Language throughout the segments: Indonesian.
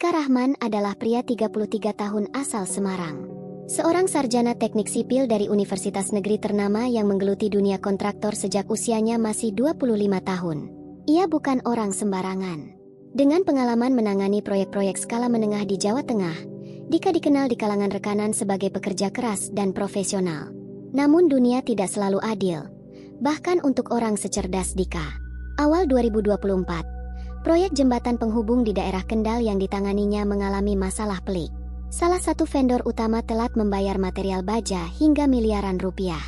Dika Rahman adalah pria 33 tahun asal Semarang. Seorang sarjana teknik sipil dari universitas negeri ternama yang menggeluti dunia kontraktor sejak usianya masih 25 tahun. Ia bukan orang sembarangan. Dengan pengalaman menangani proyek-proyek skala menengah di Jawa Tengah, Dika dikenal di kalangan rekanan sebagai pekerja keras dan profesional. Namun dunia tidak selalu adil, bahkan untuk orang secerdas Dika. Awal 2024, proyek jembatan penghubung di daerah Kendal yang ditanganinya mengalami masalah pelik. Salah satu vendor utama telat membayar material baja hingga miliaran rupiah.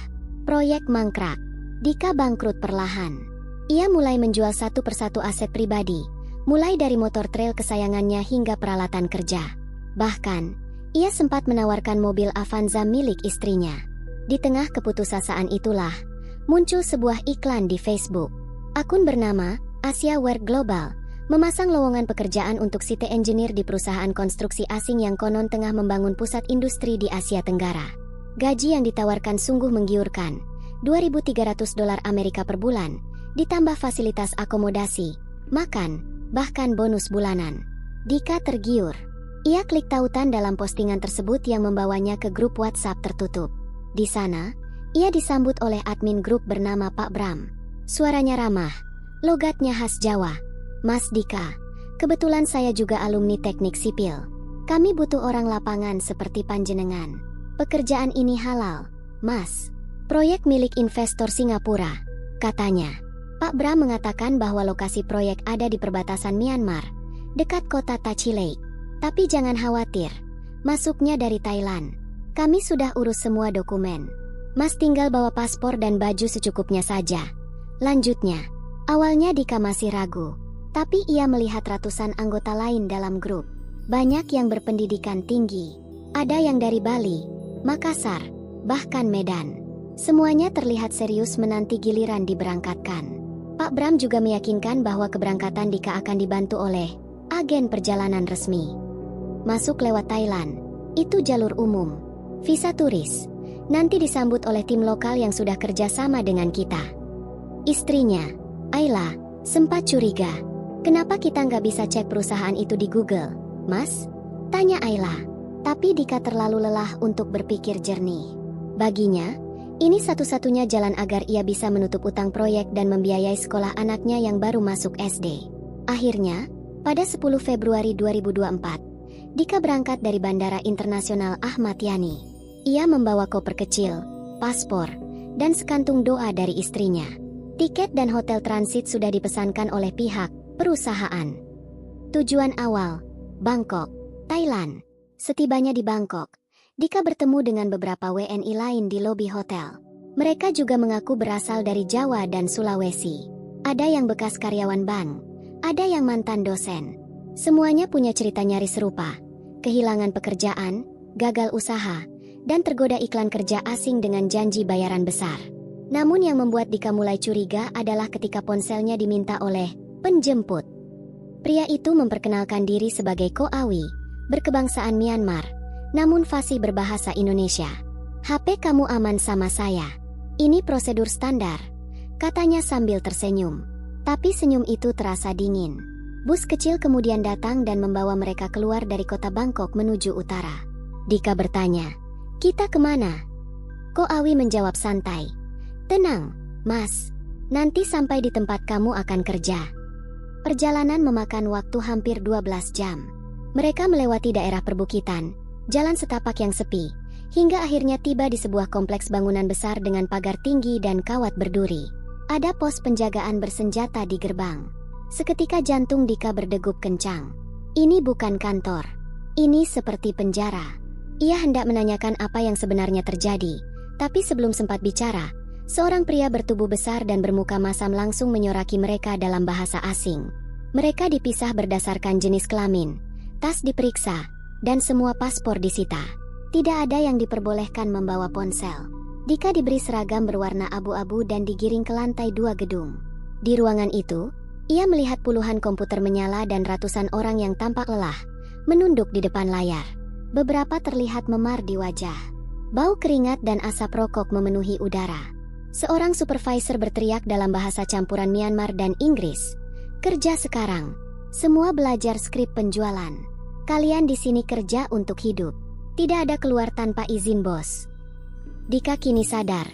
Proyek mangkrak. Dika bangkrut perlahan. Ia mulai menjual satu persatu aset pribadi, mulai dari motor trail kesayangannya hingga peralatan kerja. Bahkan, ia sempat menawarkan mobil Avanza milik istrinya. Di tengah keputusasaan itulah, muncul sebuah iklan di Facebook. Akun bernama Asia Work Global memasang lowongan pekerjaan untuk site engineer di perusahaan konstruksi asing yang konon tengah membangun pusat industri di Asia Tenggara. Gaji yang ditawarkan sungguh menggiurkan, $2.300 Amerika per bulan, ditambah fasilitas akomodasi, makan, bahkan bonus bulanan. Dika tergiur. Ia klik tautan dalam postingan tersebut yang membawanya ke grup WhatsApp tertutup. Di sana, ia disambut oleh admin grup bernama Pak Bram. Suaranya ramah, logatnya khas Jawa. Mas Dika, kebetulan saya juga alumni teknik sipil. Kami butuh orang lapangan seperti panjenengan. Pekerjaan ini halal, Mas. Proyek milik investor Singapura, katanya. Pak Bram mengatakan bahwa lokasi proyek ada di perbatasan Myanmar, dekat kota Tachi Lake. Tapi jangan khawatir, masuknya dari Thailand. Kami sudah urus semua dokumen. Mas tinggal bawa paspor dan baju secukupnya saja. Lanjutnya, awalnya Dika masih ragu, tapi ia melihat ratusan anggota lain dalam grup. Banyak yang berpendidikan tinggi, ada yang dari Bali, Makassar, bahkan Medan. Semuanya terlihat serius menanti giliran diberangkatkan. Pak Bram juga meyakinkan bahwa keberangkatan Dika akan dibantu oleh agen perjalanan resmi. Masuk lewat Thailand, itu jalur umum. Visa turis, nanti disambut oleh tim lokal yang sudah kerja sama dengan kita. Istrinya, Ayla, sempat curiga. Kenapa kita nggak bisa cek perusahaan itu di Google, Mas? Tanya Ayla. Tapi Dika terlalu lelah untuk berpikir jernih. Baginya, ini satu-satunya jalan agar ia bisa menutup utang proyek dan membiayai sekolah anaknya yang baru masuk SD. Akhirnya, pada 10 Februari 2024, Dika berangkat dari Bandara Internasional Ahmad Yani. Ia membawa koper kecil, paspor, dan sekantung doa dari istrinya. Tiket dan hotel transit sudah dipesankan oleh pihak perusahaan. Tujuan awal, Bangkok, Thailand. Setibanya di Bangkok, Dika bertemu dengan beberapa WNI lain di lobi hotel. Mereka juga mengaku berasal dari Jawa dan Sulawesi. Ada yang bekas karyawan bank, ada yang mantan dosen. Semuanya punya cerita nyaris serupa. Kehilangan pekerjaan, gagal usaha, dan tergoda iklan kerja asing dengan janji bayaran besar. Namun yang membuat Dika mulai curiga adalah ketika ponselnya diminta oleh penjemput. Pria itu memperkenalkan diri sebagai Ko Awi, berkebangsaan Myanmar, namun fasih berbahasa Indonesia. HP kamu aman sama saya. Ini prosedur standar, katanya sambil tersenyum. Tapi senyum itu terasa dingin. Bus kecil kemudian datang dan membawa mereka keluar dari kota Bangkok menuju utara. Dika bertanya, kita kemana? Ko Awi menjawab santai, tenang, Mas. Nanti sampai di tempat kamu akan kerja. Perjalanan memakan waktu hampir 12 jam. Mereka melewati daerah perbukitan, jalan setapak yang sepi, hingga akhirnya tiba di sebuah kompleks bangunan besar dengan pagar tinggi dan kawat berduri. Ada pos penjagaan bersenjata di gerbang. Seketika jantung Dika berdegup kencang. Ini bukan kantor. Ini seperti penjara. Ia hendak menanyakan apa yang sebenarnya terjadi, tapi sebelum sempat bicara, seorang pria bertubuh besar dan bermuka masam langsung menyoraki mereka dalam bahasa asing. Mereka dipisah berdasarkan jenis kelamin, tas diperiksa, dan semua paspor disita. Tidak ada yang diperbolehkan membawa ponsel. Dika diberi seragam berwarna abu-abu dan digiring ke lantai 2 gedung. Di ruangan itu, ia melihat puluhan komputer menyala dan ratusan orang yang tampak lelah, menunduk di depan layar. Beberapa terlihat memar di wajah. Bau keringat dan asap rokok memenuhi udara. Seorang supervisor berteriak dalam bahasa campuran Myanmar dan Inggris. Kerja sekarang. Semua belajar skrip penjualan. Kalian di sini kerja untuk hidup. Tidak ada keluar tanpa izin bos. Dika kini sadar,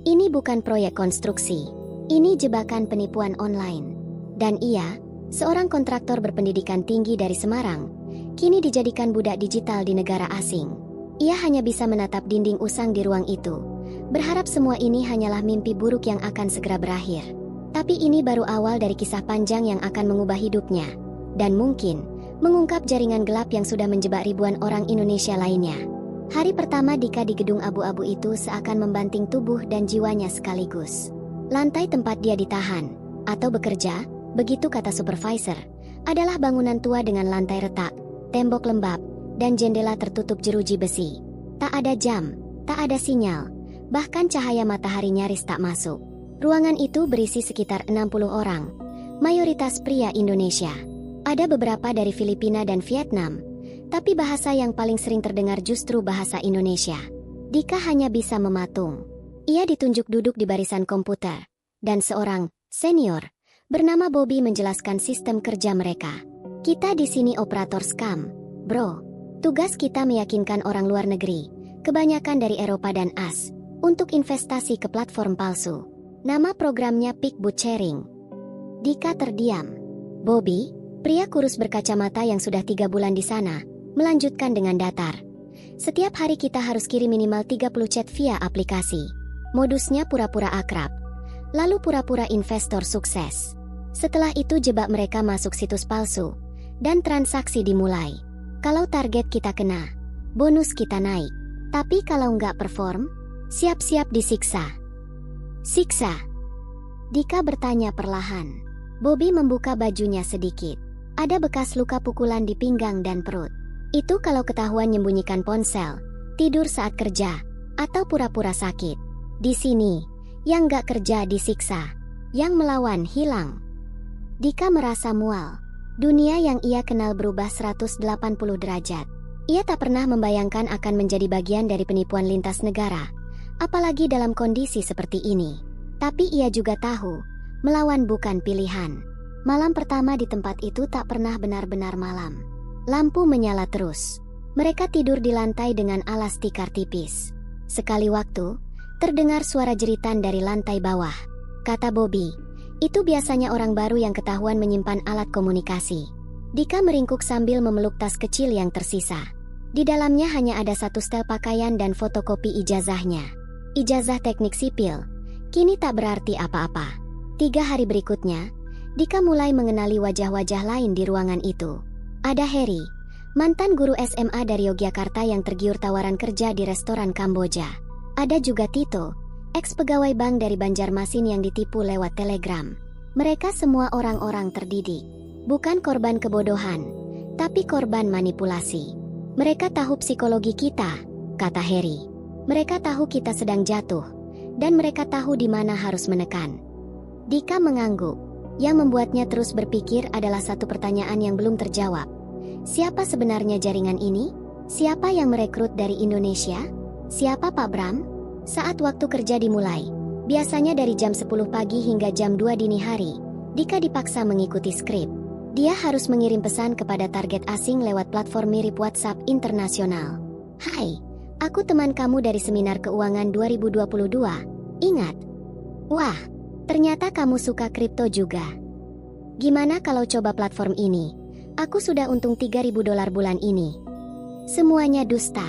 ini bukan proyek konstruksi. Ini jebakan penipuan online. Dan ia, seorang kontraktor berpendidikan tinggi dari Semarang, kini dijadikan budak digital di negara asing. Ia hanya bisa menatap dinding usang di ruang itu, berharap semua ini hanyalah mimpi buruk yang akan segera berakhir. Tapi ini baru awal dari kisah panjang yang akan mengubah hidupnya, dan mungkin mengungkap jaringan gelap yang sudah menjebak ribuan orang Indonesia lainnya. Hari pertama Dika di gedung abu-abu itu seakan membanting tubuh dan jiwanya sekaligus. Lantai tempat dia ditahan, atau bekerja, begitu kata supervisor, adalah bangunan tua dengan lantai retak, tembok lembab, dan jendela tertutup jeruji besi. Tak ada jam, tak ada sinyal, bahkan cahaya matahari nyaris tak masuk. Ruangan itu berisi sekitar 60 orang, mayoritas pria Indonesia. Ada beberapa dari Filipina dan Vietnam, tapi bahasa yang paling sering terdengar justru bahasa Indonesia. Dika hanya bisa mematung. Ia ditunjuk duduk di barisan komputer, dan seorang senior bernama Bobby menjelaskan sistem kerja mereka. Kita di sini operator scam, bro. Tugas kita meyakinkan orang luar negeri, kebanyakan dari Eropa dan AS, untuk investasi ke platform palsu. Nama programnya Peak Boot Sharing. Dika terdiam. Bobby, pria kurus berkacamata yang sudah 3 bulan di sana, melanjutkan dengan datar. Setiap hari kita harus kirim minimal 30 chat via aplikasi. Modusnya pura-pura akrab, lalu pura-pura investor sukses. Setelah itu jebak mereka masuk situs palsu, dan transaksi dimulai. Kalau target kita kena, bonus kita naik. Tapi kalau nggak perform, siap-siap disiksa. Siksa? Dika bertanya perlahan. Bobby membuka bajunya sedikit. Ada bekas luka pukulan di pinggang dan perut. Itu kalau ketahuan menyembunyikan ponsel, tidur saat kerja, atau pura-pura sakit. Di sini, yang nggak kerja disiksa, yang melawan hilang. Dika merasa mual. Dunia yang ia kenal berubah 180 derajat. Ia tak pernah membayangkan akan menjadi bagian dari penipuan lintas negara, apalagi dalam kondisi seperti ini. Tapi ia juga tahu, melawan bukan pilihan. Malam pertama di tempat itu tak pernah benar-benar malam. Lampu menyala terus. Mereka tidur di lantai dengan alas tikar tipis. Sekali waktu, terdengar suara jeritan dari lantai bawah. Kata Bobby, itu biasanya orang baru yang ketahuan menyimpan alat komunikasi. Dika meringkuk sambil memeluk tas kecil yang tersisa. Di dalamnya hanya ada 1 setel pakaian dan fotokopi ijazahnya. Ijazah teknik sipil, kini tak berarti apa-apa. 3 hari berikutnya, Dika mulai mengenali wajah-wajah lain di ruangan itu. Ada Harry, mantan guru SMA dari Yogyakarta yang tergiur tawaran kerja di restoran Kamboja. Ada juga Tito, ex-pegawai bank dari Banjarmasin yang ditipu lewat telegram. Mereka semua orang-orang terdidik. Bukan korban kebodohan, tapi korban manipulasi. Mereka tahu psikologi kita, kata Harry. Mereka tahu kita sedang jatuh, dan mereka tahu di mana harus menekan. Dika mengangguk. Yang membuatnya terus berpikir adalah satu pertanyaan yang belum terjawab. Siapa sebenarnya jaringan ini? Siapa yang merekrut dari Indonesia? Siapa Pak Bram? Saat waktu kerja dimulai, biasanya dari jam 10 pagi hingga jam 2 dini hari, Dika dipaksa mengikuti skrip. Dia harus mengirim pesan kepada target asing lewat platform mirip WhatsApp internasional. Hai, aku teman kamu dari Seminar Keuangan 2022. Ingat? Wah, ternyata kamu suka kripto juga. Gimana kalau coba platform ini? Aku sudah untung $3.000 bulan ini. Semuanya dusta.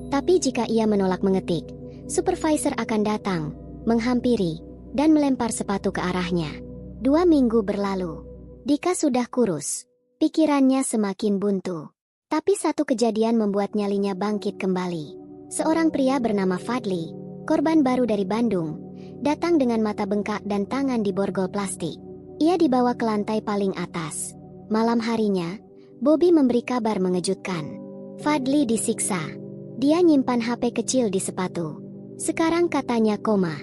Tapi jika ia menolak mengetik, supervisor akan datang, menghampiri, dan melempar sepatu ke arahnya. 2 minggu berlalu. Dika sudah kurus. Pikirannya semakin buntu. Tapi satu kejadian membuat nyalinya bangkit kembali. Seorang pria bernama Fadli, korban baru dari Bandung, datang dengan mata bengkak dan tangan di borgol plastik. Ia dibawa ke lantai paling atas. Malam harinya, Bobby memberi kabar mengejutkan. Fadli disiksa. Dia nyimpan HP kecil di sepatu. Sekarang katanya koma.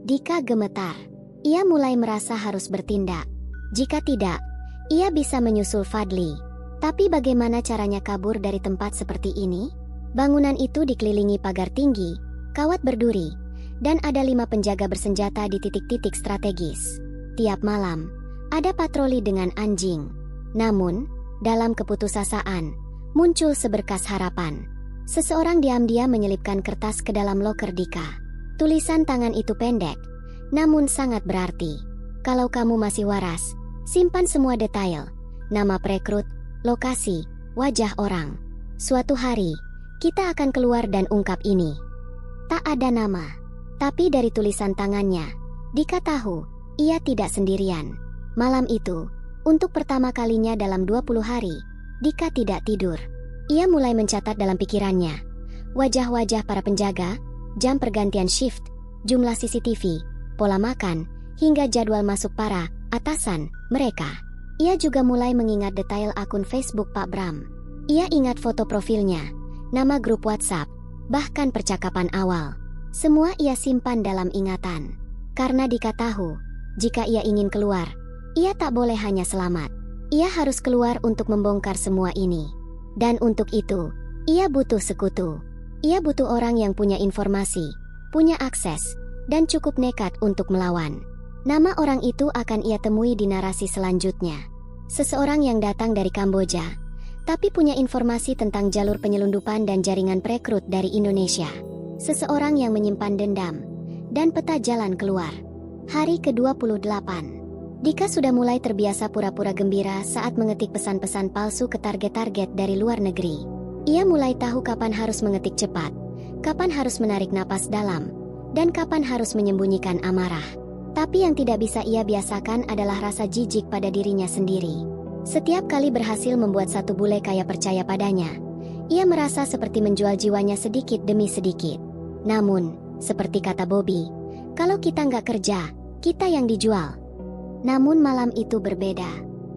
Dika gemetar. Ia mulai merasa harus bertindak. Jika tidak, ia bisa menyusul Fadli. Tapi bagaimana caranya kabur dari tempat seperti ini? Bangunan itu dikelilingi pagar tinggi, kawat berduri, dan ada 5 penjaga bersenjata di titik-titik strategis. Tiap malam, ada patroli dengan anjing. Namun, dalam keputusasaan, muncul seberkas harapan. Seseorang diam-diam menyelipkan kertas ke dalam loker Dika. Tulisan tangan itu pendek, namun sangat berarti. Kalau kamu masih waras, simpan semua detail, nama perekrut, lokasi, wajah orang. Suatu hari, kita akan keluar dan ungkap ini. Tak ada nama, tapi dari tulisan tangannya, Dika tahu, ia tidak sendirian. Malam itu, untuk pertama kalinya dalam 20 hari, Dika tidak tidur. Ia mulai mencatat dalam pikirannya wajah-wajah para penjaga, jam pergantian shift, jumlah CCTV, pola makan, hingga jadwal masuk para atasan mereka. Ia juga mulai mengingat detail akun Facebook Pak Bram. Ia ingat foto profilnya, nama grup WhatsApp, bahkan percakapan awal. Semua ia simpan dalam ingatan. Karena Dika tahu, jika ia ingin keluar, ia tak boleh hanya selamat. Ia harus keluar untuk membongkar semua ini. Dan untuk itu, ia butuh sekutu. Ia butuh orang yang punya informasi, punya akses, dan cukup nekat untuk melawan. Nama orang itu akan ia temui di narasi selanjutnya. Seseorang yang datang dari Kamboja, tapi punya informasi tentang jalur penyelundupan dan jaringan perekrut dari Indonesia. Seseorang yang menyimpan dendam, dan peta jalan keluar. Hari ke-28. Dika sudah mulai terbiasa pura-pura gembira saat mengetik pesan-pesan palsu ke target-target dari luar negeri. Ia mulai tahu kapan harus mengetik cepat, kapan harus menarik napas dalam, dan kapan harus menyembunyikan amarah. Tapi yang tidak bisa ia biasakan adalah rasa jijik pada dirinya sendiri. Setiap kali berhasil membuat satu bule kaya percaya padanya, ia merasa seperti menjual jiwanya sedikit demi sedikit. Namun, seperti kata Bobby, kalau kita nggak kerja, kita yang dijual. Namun malam itu berbeda.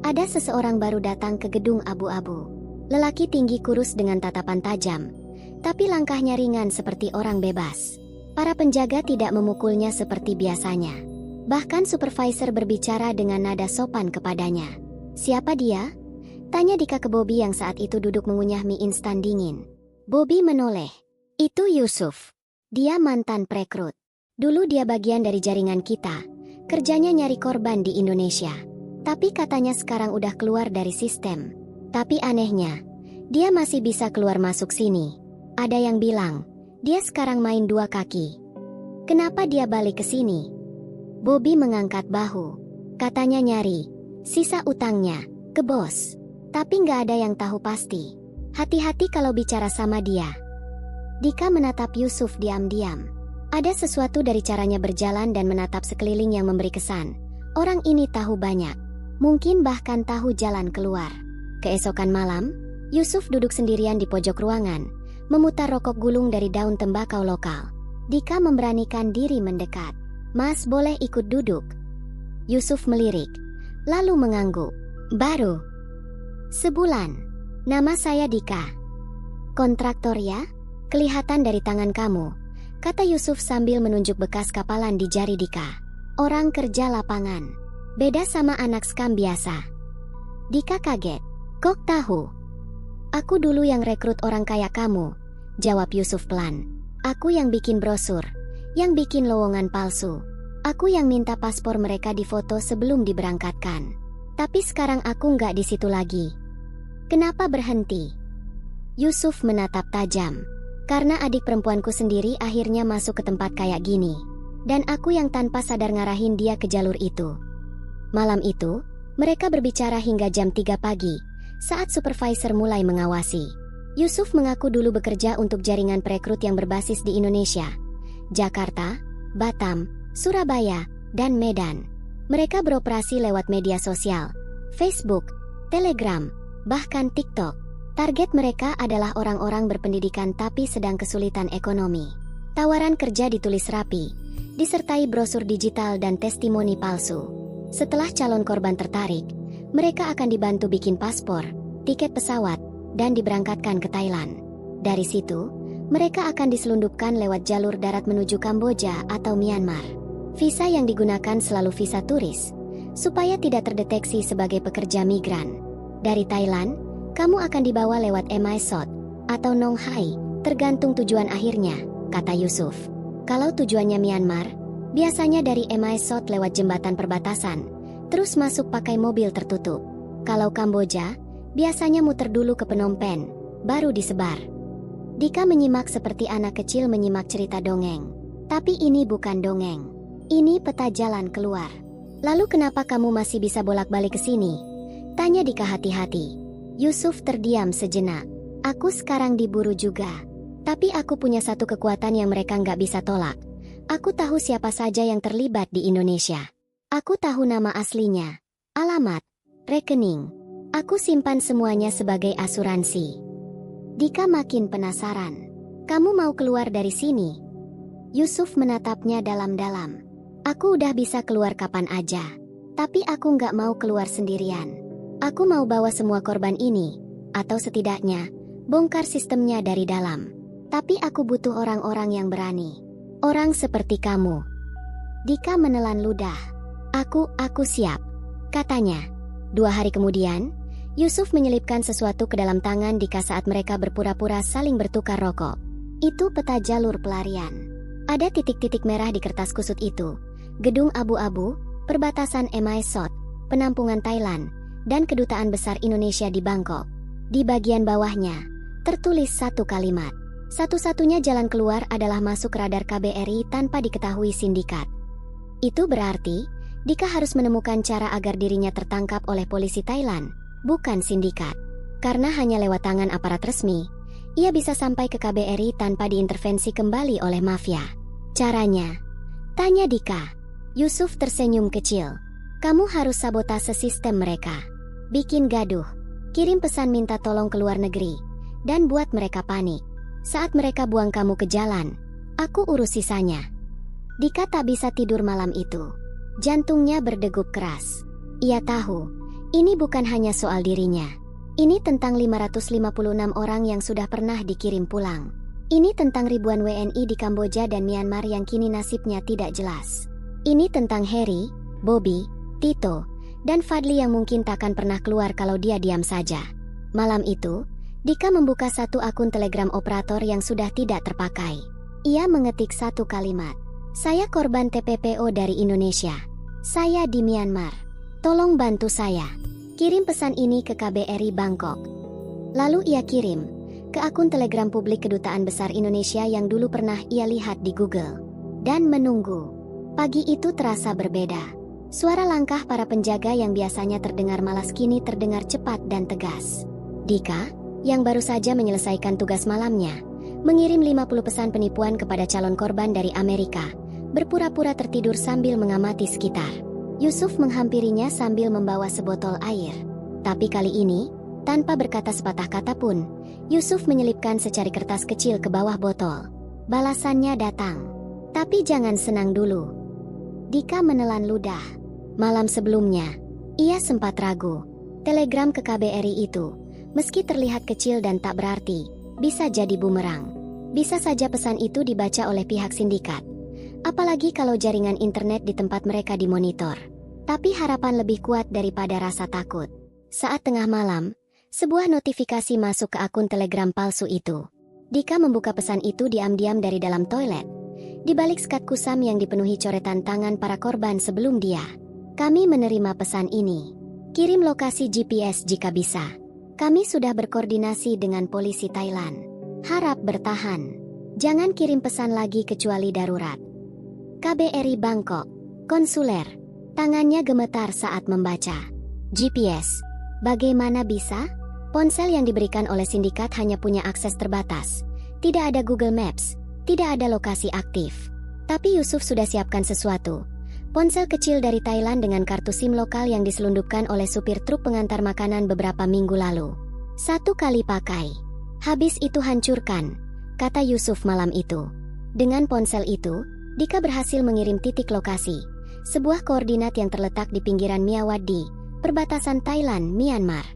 Ada seseorang baru datang ke gedung abu-abu. Lelaki tinggi kurus dengan tatapan tajam, tapi langkahnya ringan seperti orang bebas. Para penjaga tidak memukulnya seperti biasanya. Bahkan supervisor berbicara dengan nada sopan kepadanya. Siapa dia? Tanya Dika ke Bobby yang saat itu duduk mengunyah mie instan dingin. Bobby menoleh. Itu Yusuf. Dia mantan perekrut. Dulu dia bagian dari jaringan kita. Kerjanya nyari korban di Indonesia. Tapi katanya sekarang udah keluar dari sistem. Tapi anehnya, dia masih bisa keluar masuk sini. Ada yang bilang, dia sekarang main dua kaki. Kenapa dia balik ke sini? Bobby mengangkat bahu. Katanya nyari sisa utangnya ke bos. Tapi nggak ada yang tahu pasti. Hati-hati kalau bicara sama dia. Dika menatap Yusuf diam-diam. Ada sesuatu dari caranya berjalan dan menatap sekeliling yang memberi kesan. Orang ini tahu banyak. Mungkin bahkan tahu jalan keluar. Keesokan malam, Yusuf duduk sendirian di pojok ruangan, memutar rokok gulung dari daun tembakau lokal. Dika memberanikan diri mendekat. Mas, boleh ikut duduk? Yusuf melirik, lalu mengangguk. Baru sebulan. Nama saya Dika. Kontraktor ya? Kelihatan dari tangan kamu, kata Yusuf sambil menunjuk bekas kapalan di jari Dika. Orang kerja lapangan. Beda sama anak skam biasa. Dika kaget. Kok tahu? Aku dulu yang rekrut orang kaya kamu, jawab Yusuf pelan. Aku yang bikin brosur, yang bikin lowongan palsu. Aku yang minta paspor mereka difoto sebelum diberangkatkan. Tapi sekarang aku nggak di situ lagi. Kenapa berhenti? Yusuf menatap tajam. Karena adik perempuanku sendiri akhirnya masuk ke tempat kayak gini. Dan aku yang tanpa sadar ngarahin dia ke jalur itu. Malam itu, mereka berbicara hingga jam 3 pagi, saat supervisor mulai mengawasi. Yusuf mengaku dulu bekerja untuk jaringan perekrut yang berbasis di Indonesia, Jakarta, Batam, Surabaya, dan Medan. Mereka beroperasi lewat media sosial, Facebook, Telegram, bahkan TikTok. Target mereka adalah orang-orang berpendidikan tapi sedang kesulitan ekonomi. Tawaran kerja ditulis rapi, disertai brosur digital dan testimoni palsu. Setelah calon korban tertarik, mereka akan dibantu bikin paspor, tiket pesawat, dan diberangkatkan ke Thailand. Dari situ, mereka akan diselundupkan lewat jalur darat menuju Kamboja atau Myanmar. Visa yang digunakan selalu visa turis, supaya tidak terdeteksi sebagai pekerja migran. Dari Thailand, kamu akan dibawa lewat Mae Sot atau Nong Hai, tergantung tujuan akhirnya, kata Yusuf. Kalau tujuannya Myanmar, biasanya dari Mae Sot lewat jembatan perbatasan, terus masuk pakai mobil tertutup. Kalau Kamboja, biasanya muter dulu ke Phnom Penh, baru disebar. Dika menyimak seperti anak kecil menyimak cerita dongeng. Tapi ini bukan dongeng. Ini peta jalan keluar. Lalu kenapa kamu masih bisa bolak-balik ke sini? Tanya Dika hati-hati. Yusuf terdiam sejenak. Aku sekarang diburu juga. Tapi aku punya satu kekuatan yang mereka nggak bisa tolak. Aku tahu siapa saja yang terlibat di Indonesia. Aku tahu nama aslinya, alamat, rekening. Aku simpan semuanya sebagai asuransi. Dika makin penasaran. Kamu mau keluar dari sini? Yusuf menatapnya dalam-dalam. Aku udah bisa keluar kapan aja. Tapi aku nggak mau keluar sendirian. Aku mau bawa semua korban ini. Atau setidaknya, bongkar sistemnya dari dalam. Tapi aku butuh orang-orang yang berani. Orang seperti kamu. Dika menelan ludah. Aku siap. Katanya. 2 hari kemudian, Yusuf menyelipkan sesuatu ke dalam tangan Dika saat mereka berpura-pura saling bertukar rokok. Itu peta jalur pelarian. Ada titik-titik merah di kertas kusut itu. Gedung abu-abu, perbatasan MI Sot, penampungan Thailand, dan kedutaan besar Indonesia di Bangkok. Di bagian bawahnya, tertulis satu kalimat. Satu-satunya jalan keluar adalah masuk radar KBRI tanpa diketahui sindikat. Itu berarti, Dika harus menemukan cara agar dirinya tertangkap oleh polisi Thailand, bukan sindikat. Karena hanya lewat tangan aparat resmi, ia bisa sampai ke KBRI tanpa diintervensi kembali oleh mafia. Caranya? Tanya Dika. Yusuf tersenyum kecil. Kamu harus sabotase sistem mereka. Bikin gaduh. Kirim pesan minta tolong ke luar negeri. Dan buat mereka panik. Saat mereka buang kamu ke jalan, aku urus sisanya. Dika tak bisa tidur malam itu. Jantungnya berdegup keras. Ia tahu, ini bukan hanya soal dirinya. Ini tentang 556 orang yang sudah pernah dikirim pulang. Ini tentang ribuan WNI di Kamboja dan Myanmar yang kini nasibnya tidak jelas. Ini tentang Harry, Bobby, Tito, dan Fadli yang mungkin takkan pernah keluar kalau dia diam saja. Malam itu, Dika membuka satu akun Telegram operator yang sudah tidak terpakai. Ia mengetik satu kalimat. Saya korban TPPO dari Indonesia. Saya di Myanmar. Tolong bantu saya. Kirim pesan ini ke KBRI Bangkok. Lalu ia kirim ke akun Telegram publik Kedutaan Besar Indonesia yang dulu pernah ia lihat di Google. Dan menunggu. Pagi itu terasa berbeda. Suara langkah para penjaga yang biasanya terdengar malas kini terdengar cepat dan tegas. Dika, yang baru saja menyelesaikan tugas malamnya, mengirim 50 pesan penipuan kepada calon korban dari Amerika, berpura-pura tertidur sambil mengamati sekitar. Yusuf menghampirinya sambil membawa sebotol air. Tapi kali ini, tanpa berkata sepatah kata pun, Yusuf menyelipkan secari kertas kecil ke bawah botol. Balasannya datang. Tapi jangan senang dulu. Dika menelan ludah. Malam sebelumnya, ia sempat ragu. Telegram ke KBRI itu, meski terlihat kecil dan tak berarti, bisa jadi bumerang. Bisa saja pesan itu dibaca oleh pihak sindikat. Apalagi kalau jaringan internet di tempat mereka dimonitor. Tapi harapan lebih kuat daripada rasa takut. Saat tengah malam, sebuah notifikasi masuk ke akun Telegram palsu itu. Dika membuka pesan itu diam-diam dari dalam toilet. Di balik sekat kusam yang dipenuhi coretan tangan para korban sebelum dia. Kami menerima pesan ini. Kirim lokasi GPS jika bisa. Kami sudah berkoordinasi dengan polisi Thailand. Harap bertahan. Jangan kirim pesan lagi kecuali darurat. KBRI Bangkok. Konsuler. Tangannya gemetar saat membaca. GPS. Bagaimana bisa? Ponsel yang diberikan oleh sindikat hanya punya akses terbatas. Tidak ada Google Maps. Tidak ada lokasi aktif. Tapi Yusuf sudah siapkan sesuatu. Ponsel kecil dari Thailand dengan kartu SIM lokal yang diselundupkan oleh supir truk pengantar makanan beberapa minggu lalu. 1 kali pakai. Habis itu hancurkan, kata Yusuf malam itu. Dengan ponsel itu, Dika berhasil mengirim titik lokasi. Sebuah koordinat yang terletak di pinggiran Myawaddi, perbatasan Thailand-Myanmar.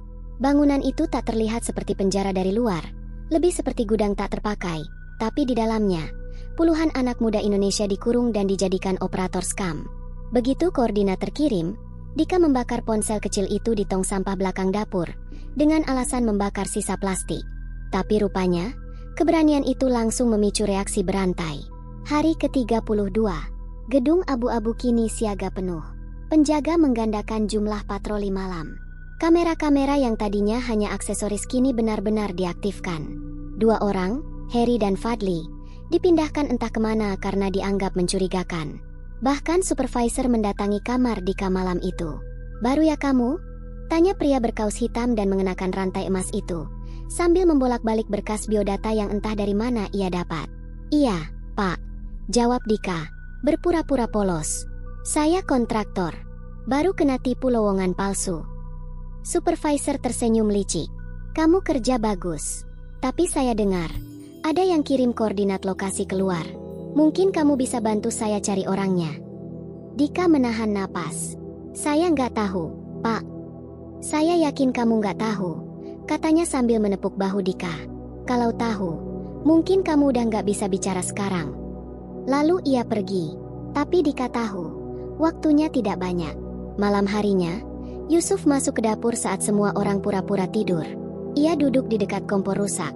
Bangunan itu tak terlihat seperti penjara dari luar. Lebih seperti gudang tak terpakai. Tapi di dalamnya, puluhan anak muda Indonesia dikurung dan dijadikan operator scam. Begitu koordinat terkirim, Dika membakar ponsel kecil itu di tong sampah belakang dapur, dengan alasan membakar sisa plastik. Tapi rupanya, keberanian itu langsung memicu reaksi berantai. Hari ke-32, gedung abu-abu kini siaga penuh. Penjaga menggandakan jumlah patroli malam. Kamera-kamera yang tadinya hanya aksesoris kini benar-benar diaktifkan. Dua orang, Harry dan Fadli, dipindahkan entah kemana karena dianggap mencurigakan. Bahkan supervisor mendatangi kamar Dika malam itu. "Baru ya kamu?" tanya pria berkaus hitam dan mengenakan rantai emas itu, sambil membolak-balik berkas biodata yang entah dari mana ia dapat. "Iya, Pak," jawab Dika, berpura-pura polos. "Saya kontraktor. Baru kena tipu lowongan palsu." Supervisor tersenyum licik. "Kamu kerja bagus. Tapi saya dengar ada yang kirim koordinat lokasi keluar. Mungkin kamu bisa bantu saya cari orangnya." Dika menahan napas. "Saya nggak tahu, Pak." "Saya yakin kamu nggak tahu," katanya sambil menepuk bahu Dika. "Kalau tahu, mungkin kamu udah nggak bisa bicara sekarang." Lalu ia pergi. Tapi Dika tahu, waktunya tidak banyak. Malam harinya, Yusuf masuk ke dapur saat semua orang pura-pura tidur. Ia duduk di dekat kompor rusak,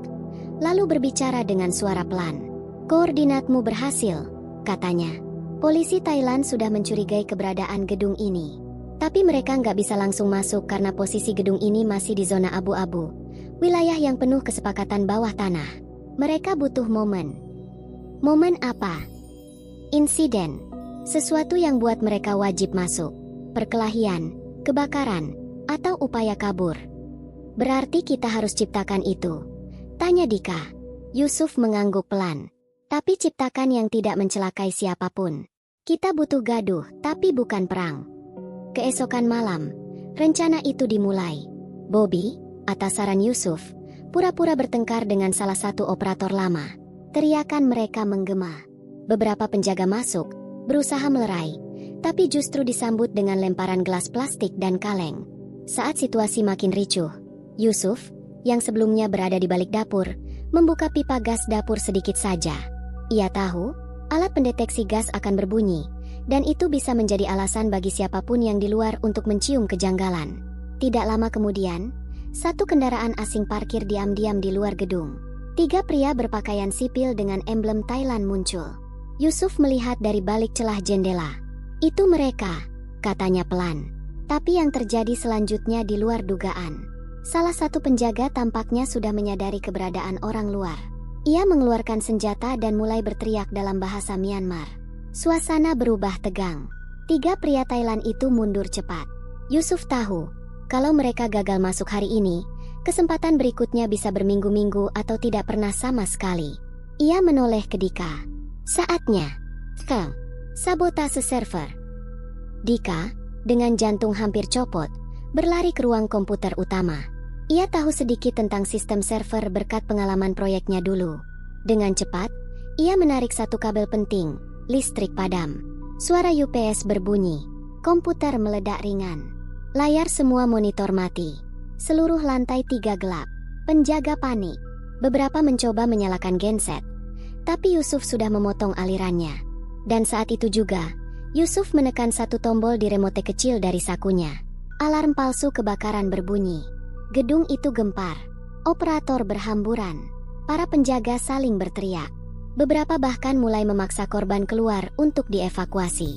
lalu berbicara dengan suara pelan. "Koordinatmu berhasil," katanya. "Polisi Thailand sudah mencurigai keberadaan gedung ini. Tapi mereka nggak bisa langsung masuk karena posisi gedung ini masih di zona abu-abu, wilayah yang penuh kesepakatan bawah tanah. Mereka butuh momen." "Momen apa?" "Insiden. Sesuatu yang buat mereka wajib masuk. Perkelahian, kebakaran, atau upaya kabur." "Berarti kita harus ciptakan itu?" tanya Dika. Yusuf mengangguk pelan. "Tapi ciptakan yang tidak mencelakai siapapun. Kita butuh gaduh, tapi bukan perang." Keesokan malam, rencana itu dimulai. Bobby, atas saran Yusuf, pura-pura bertengkar dengan salah satu operator lama. Teriakan mereka menggema. Beberapa penjaga masuk, berusaha melerai, tapi justru disambut dengan lemparan gelas plastik dan kaleng. Saat situasi makin ricuh, Yusuf, yang sebelumnya berada di balik dapur, membuka pipa gas dapur sedikit saja. Ia tahu, alat pendeteksi gas akan berbunyi, dan itu bisa menjadi alasan bagi siapapun yang di luar untuk mencium kejanggalan. Tidak lama kemudian, satu kendaraan asing parkir diam-diam di luar gedung. 3 pria berpakaian sipil dengan emblem Thailand muncul. Yusuf melihat dari balik celah jendela. "Itu mereka," katanya pelan. Tapi yang terjadi selanjutnya di luar dugaan. Salah satu penjaga tampaknya sudah menyadari keberadaan orang luar. Ia mengeluarkan senjata dan mulai berteriak dalam bahasa Myanmar. Suasana berubah tegang. 3 pria Thailand itu mundur cepat. Yusuf tahu, kalau mereka gagal masuk hari ini, kesempatan berikutnya bisa berminggu-minggu atau tidak pernah sama sekali. Ia menoleh ke Dika. "Saatnya. Sabotase server." Dika, dengan jantung hampir copot, berlari ke ruang komputer utama. Ia tahu sedikit tentang sistem server berkat pengalaman proyeknya dulu. Dengan cepat, ia menarik satu kabel penting, listrik padam. Suara UPS berbunyi, komputer meledak ringan. Layar semua monitor mati. Seluruh lantai 3 gelap. Penjaga panik. Beberapa mencoba menyalakan genset, tapi Yusuf sudah memotong alirannya. Dan saat itu juga, Yusuf menekan satu tombol di remote kecil dari sakunya. Alarm palsu kebakaran berbunyi. Gedung itu gempar. Operator berhamburan. Para penjaga saling berteriak. Beberapa bahkan mulai memaksa korban keluar untuk dievakuasi.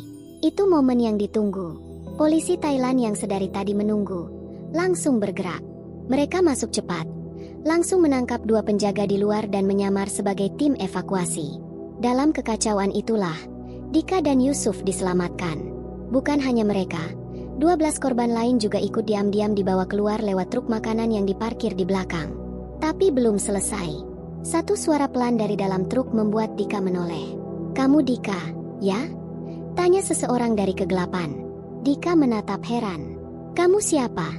Itu momen yang ditunggu. Polisi Thailand yang sedari tadi menunggu, langsung bergerak. Mereka masuk cepat, langsung menangkap 2 penjaga di luar dan menyamar sebagai tim evakuasi. Dalam kekacauan itulah, Dika dan Yusuf diselamatkan. Bukan hanya mereka, 12 korban lain juga ikut diam-diam dibawa keluar lewat truk makanan yang diparkir di belakang. Tapi belum selesai. Satu suara pelan dari dalam truk membuat Dika menoleh. "Kamu Dika, ya?" tanya seseorang dari kegelapan. Dika menatap heran. "Kamu siapa?"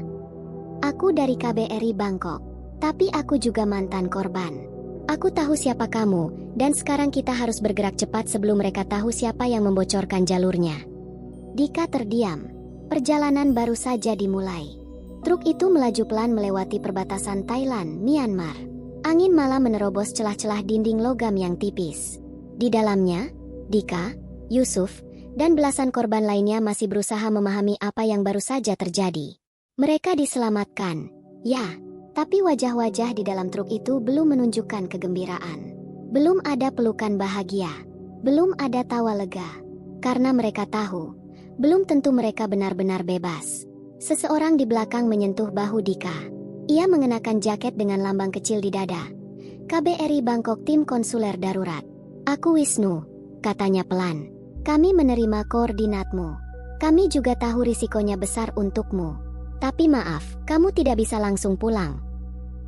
"Aku dari KBRI Bangkok. Tapi aku juga mantan korban. Aku tahu siapa kamu, dan sekarang kita harus bergerak cepat sebelum mereka tahu siapa yang membocorkan jalurnya." Dika terdiam. Perjalanan baru saja dimulai. Truk itu melaju pelan melewati perbatasan Thailand, Myanmar. Angin malam menerobos celah-celah dinding logam yang tipis. Di dalamnya, Dika, Yusuf, dan belasan korban lainnya masih berusaha memahami apa yang baru saja terjadi. Mereka diselamatkan, ya, tapi wajah-wajah di dalam truk itu belum menunjukkan kegembiraan. Belum ada pelukan bahagia. Belum ada tawa lega. Karena mereka tahu, belum tentu mereka benar-benar bebas. Seseorang di belakang menyentuh bahu Dika. Ia mengenakan jaket dengan lambang kecil di dada. KBRI Bangkok Tim Konsuler Darurat. Aku Wisnu, katanya pelan. Kami menerima koordinatmu. Kami juga tahu risikonya besar untukmu. Tapi maaf, kamu tidak bisa langsung pulang.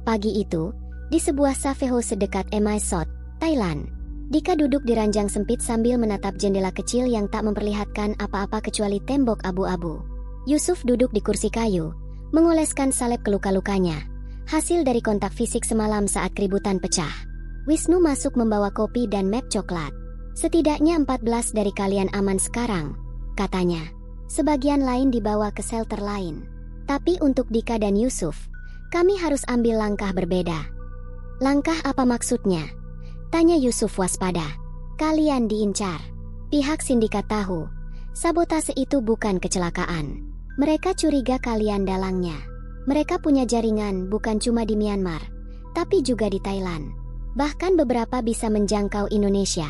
Pagi itu, di sebuah cafe house dekat Emai Sot, Thailand, Dika duduk di ranjang sempit sambil menatap jendela kecil yang tak memperlihatkan apa-apa kecuali tembok abu-abu. Yusuf duduk di kursi kayu, mengoleskan salep ke luka-lukanya, hasil dari kontak fisik semalam saat keributan pecah. Wisnu masuk membawa kopi dan map coklat. Setidaknya 14 dari kalian aman sekarang, katanya. Sebagian lain dibawa ke shelter lain. Tapi untuk Dika dan Yusuf, kami harus ambil langkah berbeda. Langkah apa maksudnya? Tanya Yusuf waspada. Kalian diincar. Pihak sindikat tahu, sabotase itu bukan kecelakaan. Mereka curiga kalian dalangnya. Mereka punya jaringan bukan cuma di Myanmar, tapi juga di Thailand. Bahkan beberapa bisa menjangkau Indonesia.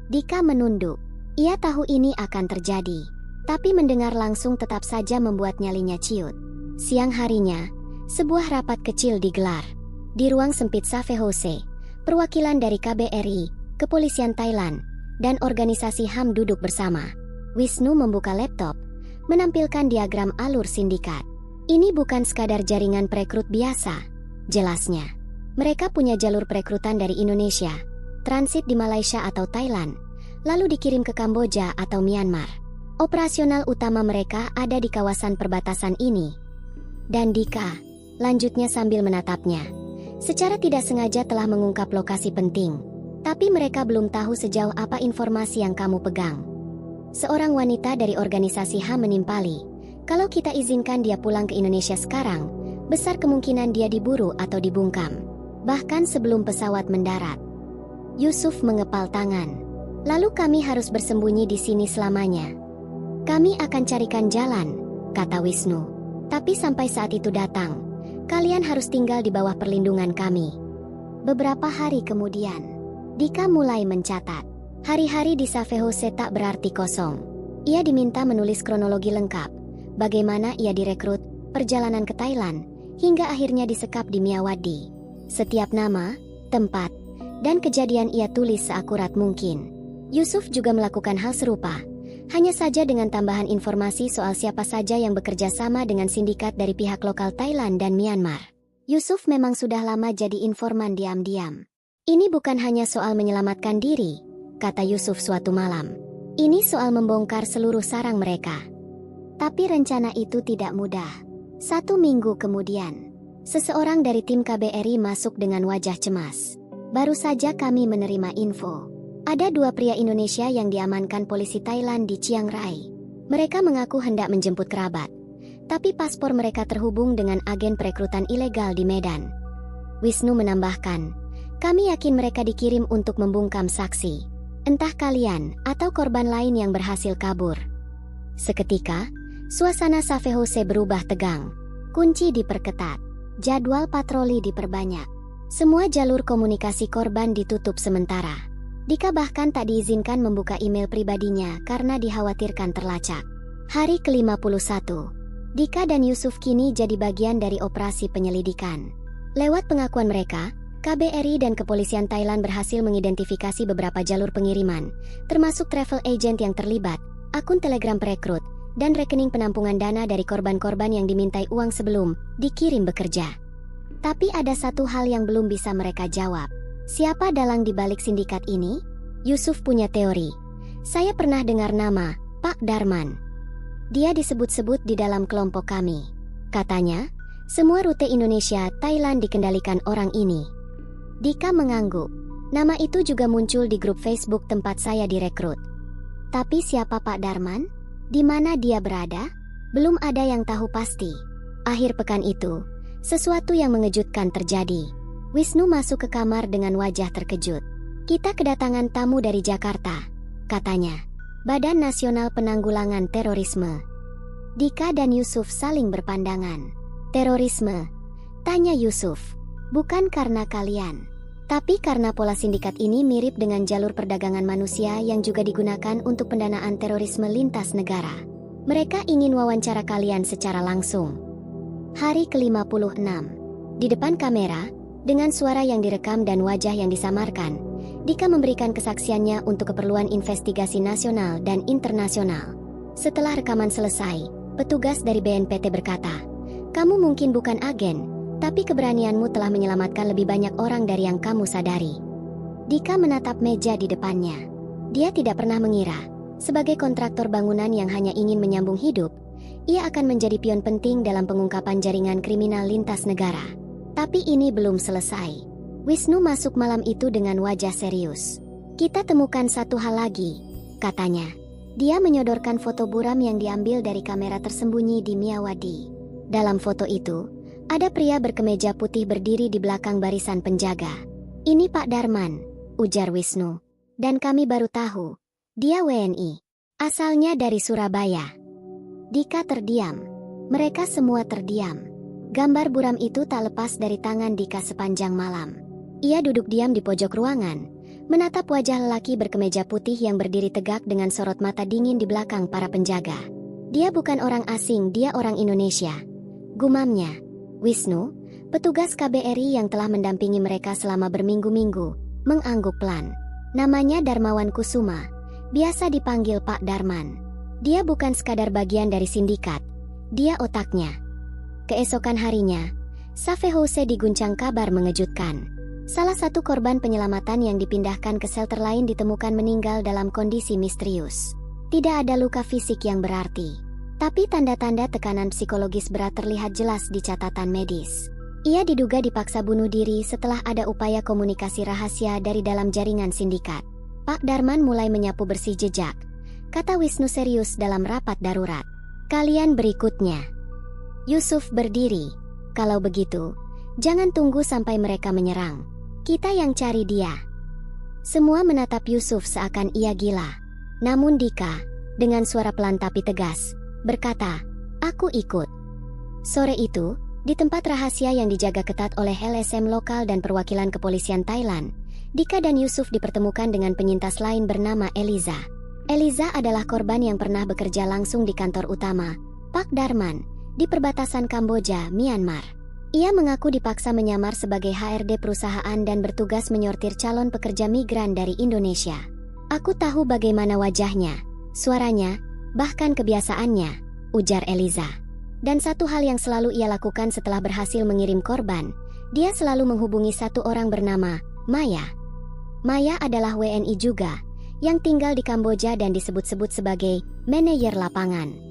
Dika menunduk. Ia tahu ini akan terjadi, tapi mendengar langsung tetap saja membuat nyalinya ciut. Siang harinya, sebuah rapat kecil digelar. Di ruang sempit cafe house, perwakilan dari KBRI, Kepolisian Thailand, dan organisasi HAM duduk bersama. Wisnu membuka laptop, menampilkan diagram alur sindikat. Ini bukan sekadar jaringan perekrut biasa, jelasnya. Mereka punya jalur perekrutan dari Indonesia, transit di Malaysia atau Thailand, lalu dikirim ke Kamboja atau Myanmar. Operasional utama mereka ada di kawasan perbatasan ini. Dan Dika, lanjutnya sambil menatapnya, secara tidak sengaja telah mengungkap lokasi penting. Tapi mereka belum tahu sejauh apa informasi yang kamu pegang. Seorang wanita dari organisasi HAM menimpali, kalau kita izinkan dia pulang ke Indonesia sekarang, besar kemungkinan dia diburu atau dibungkam. Bahkan sebelum pesawat mendarat. Yusuf mengepal tangan. Lalu kami harus bersembunyi di sini selamanya. Kami akan carikan jalan, kata Wisnu. Tapi sampai saat itu datang, kalian harus tinggal di bawah perlindungan kami. Beberapa hari kemudian, Dika mulai mencatat. Hari-hari di cafe house tak berarti kosong. Ia diminta menulis kronologi lengkap, bagaimana ia direkrut, perjalanan ke Thailand, hingga akhirnya disekap di Miyawadi. Setiap nama, tempat, dan kejadian ia tulis seakurat mungkin. Yusuf juga melakukan hal serupa, hanya saja dengan tambahan informasi soal siapa saja yang bekerja sama dengan sindikat dari pihak lokal Thailand dan Myanmar. Yusuf memang sudah lama jadi informan diam-diam. Ini bukan hanya soal menyelamatkan diri, kata Yusuf suatu malam. Ini soal membongkar seluruh sarang mereka. Tapi rencana itu tidak mudah. 1 minggu kemudian, seseorang dari tim KBRI masuk dengan wajah cemas. Baru saja kami menerima info. Ada 2 pria Indonesia yang diamankan polisi Thailand di Chiang Rai. Mereka mengaku hendak menjemput kerabat, tapi paspor mereka terhubung dengan agen perekrutan ilegal di Medan. Wisnu menambahkan, kami yakin mereka dikirim untuk membungkam saksi. Entah kalian atau korban lain yang berhasil kabur. Seketika, suasana cafe house berubah tegang. Kunci diperketat, jadwal patroli diperbanyak. Semua jalur komunikasi korban ditutup sementara. Dika bahkan tak diizinkan membuka email pribadinya karena dikhawatirkan terlacak. Hari ke-51, Dika dan Yusuf kini jadi bagian dari operasi penyelidikan. Lewat pengakuan mereka, KBRI dan Kepolisian Thailand berhasil mengidentifikasi beberapa jalur pengiriman, termasuk travel agent yang terlibat, akun Telegram perekrut, dan rekening penampungan dana dari korban-korban yang dimintai uang sebelum dikirim bekerja. Tapi ada satu hal yang belum bisa mereka jawab. Siapa dalang di balik sindikat ini? Yusuf punya teori. Saya pernah dengar nama Pak Darman. Dia disebut-sebut di dalam kelompok kami. Katanya, semua rute Indonesia Thailand dikendalikan orang ini. Dika mengangguk. Nama itu juga muncul di grup Facebook tempat saya direkrut. Tapi siapa Pak Darman? Di mana dia berada? Belum ada yang tahu pasti. Akhir pekan itu, sesuatu yang mengejutkan terjadi. Wisnu masuk ke kamar dengan wajah terkejut. Kita kedatangan tamu dari Jakarta, katanya. Badan Nasional Penanggulangan Terorisme. Dika dan Yusuf saling berpandangan. Terorisme? Tanya Yusuf. Bukan karena kalian, tapi karena pola sindikat ini mirip dengan jalur perdagangan manusia yang juga digunakan untuk pendanaan terorisme lintas negara. Mereka ingin wawancara kalian secara langsung. Hari ke-56. Di depan kamera, dengan suara yang direkam dan wajah yang disamarkan, Dika memberikan kesaksiannya untuk keperluan investigasi nasional dan internasional. Setelah rekaman selesai, petugas dari BNPT berkata, "Kamu mungkin bukan agen, tapi keberanianmu telah menyelamatkan lebih banyak orang dari yang kamu sadari." Dika menatap meja di depannya. Dia tidak pernah mengira, sebagai kontraktor bangunan yang hanya ingin menyambung hidup, ia akan menjadi pion penting dalam pengungkapan jaringan kriminal lintas negara. Tapi ini belum selesai. Wisnu masuk malam itu dengan wajah serius. "Kita temukan satu hal lagi," katanya. Dia menyodorkan foto buram yang diambil dari kamera tersembunyi di Miyawadi. Dalam foto itu, ada pria berkemeja putih berdiri di belakang barisan penjaga. "Ini Pak Darman," ujar Wisnu. "Dan kami baru tahu, dia WNI. Asalnya dari Surabaya." Dika terdiam. Mereka semua terdiam. Gambar buram itu tak lepas dari tangan Dika sepanjang malam. Ia duduk diam di pojok ruangan, menatap wajah lelaki berkemeja putih yang berdiri tegak dengan sorot mata dingin di belakang para penjaga. "Dia bukan orang asing, dia orang Indonesia," gumamnya. Wisnu, petugas KBRI yang telah mendampingi mereka selama berminggu-minggu, mengangguk pelan. Namanya Darmawan Kusuma, biasa dipanggil Pak Darman. Dia bukan sekadar bagian dari sindikat, dia otaknya. Keesokan harinya, Safe House diguncang kabar mengejutkan. Salah satu korban penyelamatan yang dipindahkan ke shelter lain ditemukan meninggal dalam kondisi misterius. Tidak ada luka fisik yang berarti, tapi tanda-tanda tekanan psikologis berat terlihat jelas di catatan medis. Ia diduga dipaksa bunuh diri setelah ada upaya komunikasi rahasia dari dalam jaringan sindikat. Pak Darman mulai menyapu bersih jejak, kata Wisnu serius dalam rapat darurat. "Kalian berikutnya." Yusuf berdiri. "Kalau begitu, jangan tunggu sampai mereka menyerang. Kita yang cari dia." Semua menatap Yusuf seakan ia gila. Namun Dika, dengan suara pelan tapi tegas, berkata, "Aku ikut." Sore itu, di tempat rahasia yang dijaga ketat oleh LSM lokal dan perwakilan kepolisian Thailand, Dika dan Yusuf dipertemukan dengan penyintas lain bernama Eliza. Eliza adalah korban yang pernah bekerja langsung di kantor utama, Pak Darman, di perbatasan Kamboja, Myanmar. Ia mengaku dipaksa menyamar sebagai HRD perusahaan dan bertugas menyortir calon pekerja migran dari Indonesia. "Aku tahu bagaimana wajahnya, suaranya, bahkan kebiasaannya," ujar Eliza. "Dan satu hal yang selalu ia lakukan setelah berhasil mengirim korban, dia selalu menghubungi satu orang bernama Maya. Maya adalah WNI juga, yang tinggal di Kamboja dan disebut-sebut sebagai manajer lapangan.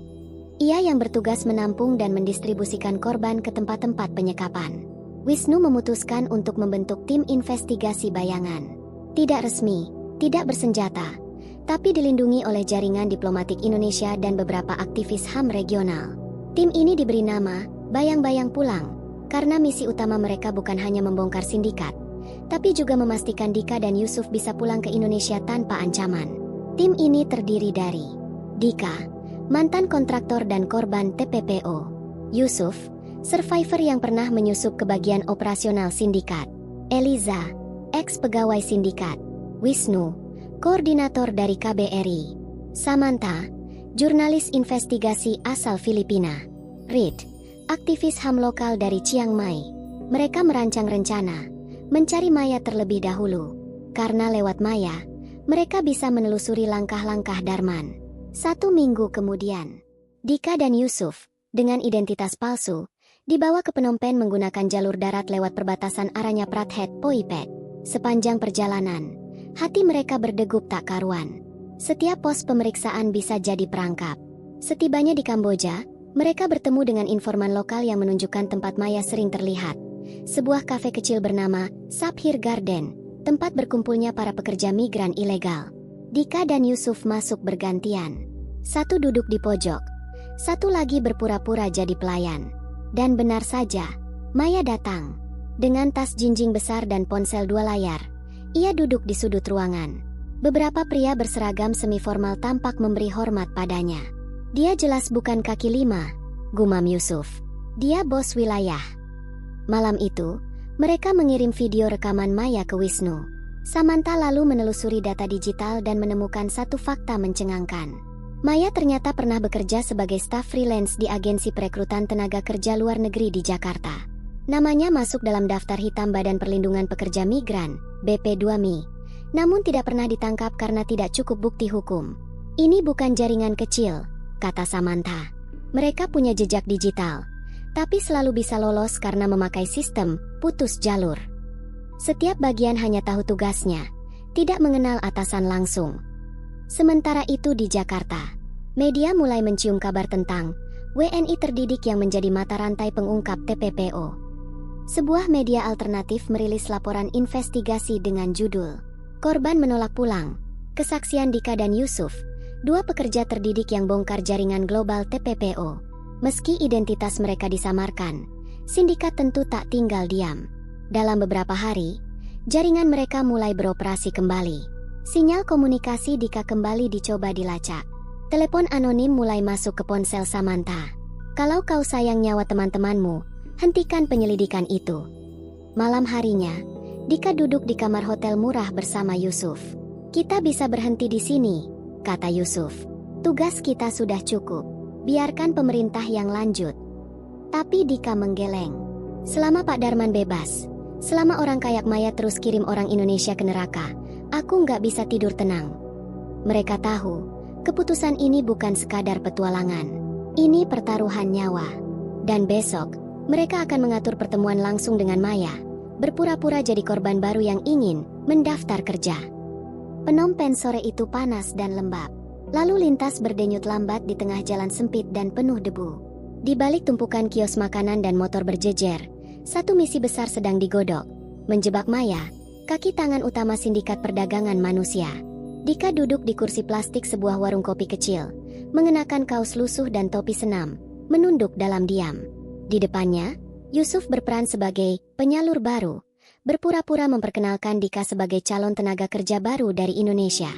Ia yang bertugas menampung dan mendistribusikan korban ke tempat-tempat penyekapan." Wisnu memutuskan untuk membentuk tim investigasi bayangan. Tidak resmi, tidak bersenjata, tapi dilindungi oleh jaringan diplomatik Indonesia dan beberapa aktivis HAM regional. Tim ini diberi nama Bayang-Bayang Pulang, karena misi utama mereka bukan hanya membongkar sindikat, tapi juga memastikan Dika dan Yusuf bisa pulang ke Indonesia tanpa ancaman. Tim ini terdiri dari Dika, mantan kontraktor dan korban TPPO; Yusuf, survivor yang pernah menyusup ke bagian operasional sindikat; Eliza, ex-pegawai sindikat; Wisnu, koordinator dari KBRI; Samantha, jurnalis investigasi asal Filipina; Reed, aktivis HAM lokal dari Chiang Mai. Mereka merancang rencana mencari Maya terlebih dahulu, karena lewat Maya, mereka bisa menelusuri langkah-langkah Darman. 1 minggu kemudian, Dika dan Yusuf, dengan identitas palsu, dibawa ke Phnom Penh menggunakan jalur darat lewat perbatasan Aranya Prathet Poipet. Sepanjang perjalanan, hati mereka berdegup tak karuan. Setiap pos pemeriksaan bisa jadi perangkap. Setibanya di Kamboja, mereka bertemu dengan informan lokal yang menunjukkan tempat Maya sering terlihat. Sebuah kafe kecil bernama Saphir Garden, tempat berkumpulnya para pekerja migran ilegal. Dika dan Yusuf masuk bergantian. Satu duduk di pojok, satu lagi berpura-pura jadi pelayan. Dan benar saja, Maya datang. Dengan tas jinjing besar dan ponsel 2 layar, ia duduk di sudut ruangan. Beberapa pria berseragam semi-formal tampak memberi hormat padanya. "Dia jelas bukan kaki 5, gumam Yusuf. "Dia bos wilayah." Malam itu, mereka mengirim video rekaman Maya ke Wisnu. Samantha lalu menelusuri data digital dan menemukan satu fakta mencengangkan. Maya ternyata pernah bekerja sebagai staf freelance di agensi perekrutan tenaga kerja luar negeri di Jakarta. Namanya masuk dalam daftar hitam Badan Perlindungan Pekerja Migran, BP2MI. Namun tidak pernah ditangkap karena tidak cukup bukti hukum. Ini bukan jaringan kecil, kata Samantha. Mereka punya jejak digital, tapi selalu bisa lolos karena memakai sistem putus jalur. Setiap bagian hanya tahu tugasnya, tidak mengenal atasan langsung. Sementara itu di Jakarta, media mulai mencium kabar tentang WNI terdidik yang menjadi mata rantai pengungkap TPPO. Sebuah media alternatif merilis laporan investigasi dengan judul "Korban Menolak Pulang, Kesaksian Dika dan Yusuf, dua pekerja terdidik yang bongkar jaringan global TPPO." Meski identitas mereka disamarkan, sindikat tentu tak tinggal diam. Dalam beberapa hari, jaringan mereka mulai beroperasi kembali. Sinyal komunikasi Dika kembali dicoba dilacak. Telepon anonim mulai masuk ke ponsel Samantha. "Kalau kau sayang nyawa teman-temanmu, hentikan penyelidikan itu." Malam harinya, Dika duduk di kamar hotel murah bersama Yusuf. "Kita bisa berhenti di sini," kata Yusuf. "Tugas kita sudah cukup. Biarkan pemerintah yang lanjut." Tapi Dika menggeleng. "Selama Pak Darman bebas, selama orang kayak Maya terus kirim orang Indonesia ke neraka, aku nggak bisa tidur tenang." Mereka tahu, keputusan ini bukan sekadar petualangan. Ini pertaruhan nyawa. Dan besok, mereka akan mengatur pertemuan langsung dengan Maya, berpura-pura jadi korban baru yang ingin mendaftar kerja. Phnom Penh sore itu panas dan lembab. Lalu lintas berdenyut lambat di tengah jalan sempit dan penuh debu. Di balik tumpukan kios makanan dan motor berjejer, satu misi besar sedang digodok. Menjebak Maya, kaki tangan utama sindikat perdagangan manusia. Dika duduk di kursi plastik sebuah warung kopi kecil, mengenakan kaos lusuh dan topi senam, menunduk dalam diam. Di depannya, Yusuf berperan sebagai penyalur baru, berpura-pura memperkenalkan Dika sebagai calon tenaga kerja baru dari Indonesia.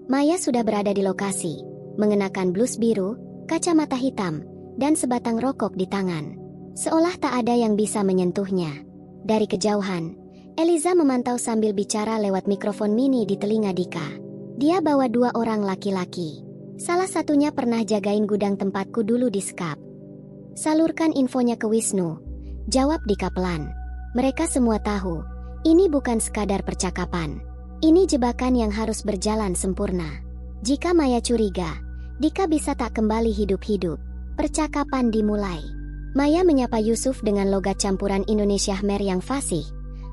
Maya sudah berada di lokasi, mengenakan blus biru, kacamata hitam, dan sebatang rokok di tangan. Seolah tak ada yang bisa menyentuhnya. Dari kejauhan, Eliza memantau sambil bicara lewat mikrofon mini di telinga Dika. Dia bawa dua orang laki-laki. Salah satunya pernah jagain gudang tempatku dulu di Skap. "Salurkan infonya ke Wisnu," jawab Dika pelan. Mereka semua tahu, ini bukan sekadar percakapan. Ini jebakan yang harus berjalan sempurna. Jika Maya curiga, Dika bisa tak kembali hidup-hidup. Percakapan dimulai. Maya menyapa Yusuf dengan logat campuran Indonesia Khmer yang fasih,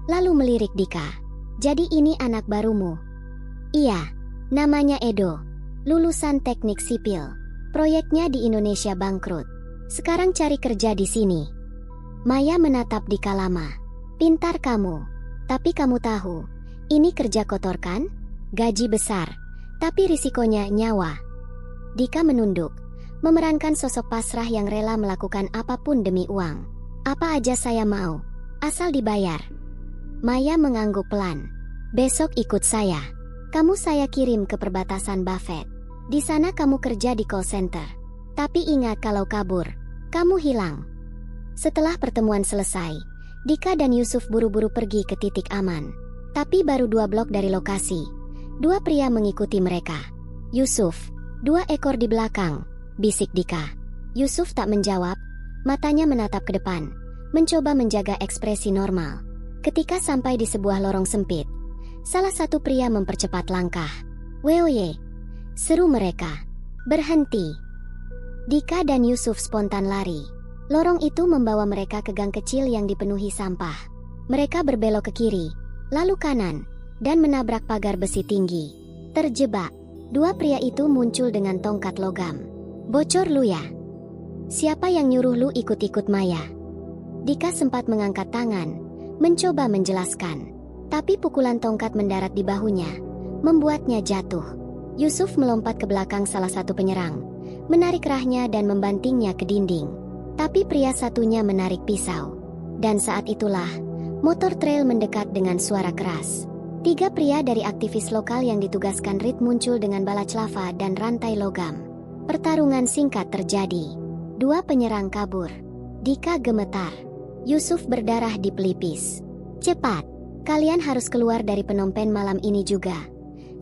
lalu melirik Dika. "Jadi ini anak barumu?" "Iya, namanya Edo. Lulusan teknik sipil. Proyeknya di Indonesia bangkrut. Sekarang cari kerja di sini." Maya menatap Dika lama. "Pintar kamu. Tapi kamu tahu, ini kerja kotor kan? Gaji besar, tapi risikonya nyawa." Dika menunduk, memerankan sosok pasrah yang rela melakukan apapun demi uang. "Apa aja saya mau, asal dibayar." Maya mengangguk pelan. "Besok ikut saya. Kamu saya kirim ke perbatasan Buffett. Di sana kamu kerja di call center. Tapi ingat kalau kabur, kamu hilang." Setelah pertemuan selesai, Dika dan Yusuf buru-buru pergi ke titik aman. Tapi baru 2 blok dari lokasi, 2 pria mengikuti mereka. "Yusuf, 2 ekor di belakang," bisik Dika. Yusuf tak menjawab, matanya menatap ke depan, mencoba menjaga ekspresi normal. Ketika sampai di sebuah lorong sempit, salah satu pria mempercepat langkah. "Weoye!" seru mereka. "Berhenti!" Dika dan Yusuf spontan lari. Lorong itu membawa mereka ke gang kecil yang dipenuhi sampah. Mereka berbelok ke kiri, lalu kanan, dan menabrak pagar besi tinggi. Terjebak, 2 pria itu muncul dengan tongkat logam. "Bocor lu ya? Siapa yang nyuruh lu ikut-ikut Maya?" Dika sempat mengangkat tangan, mencoba menjelaskan. Tapi pukulan tongkat mendarat di bahunya, membuatnya jatuh. Yusuf melompat ke belakang salah satu penyerang, menarik rahnya dan membantingnya ke dinding. Tapi pria satunya menarik pisau. Dan saat itulah, motor trail mendekat dengan suara keras. 3 pria dari aktivis lokal yang ditugaskan RIT muncul dengan balach lava dan rantai logam. Pertarungan singkat terjadi. 2 penyerang kabur. Dika gemetar. Yusuf berdarah di pelipis. "Cepat, kalian harus keluar dari Phnom Penh malam ini juga,"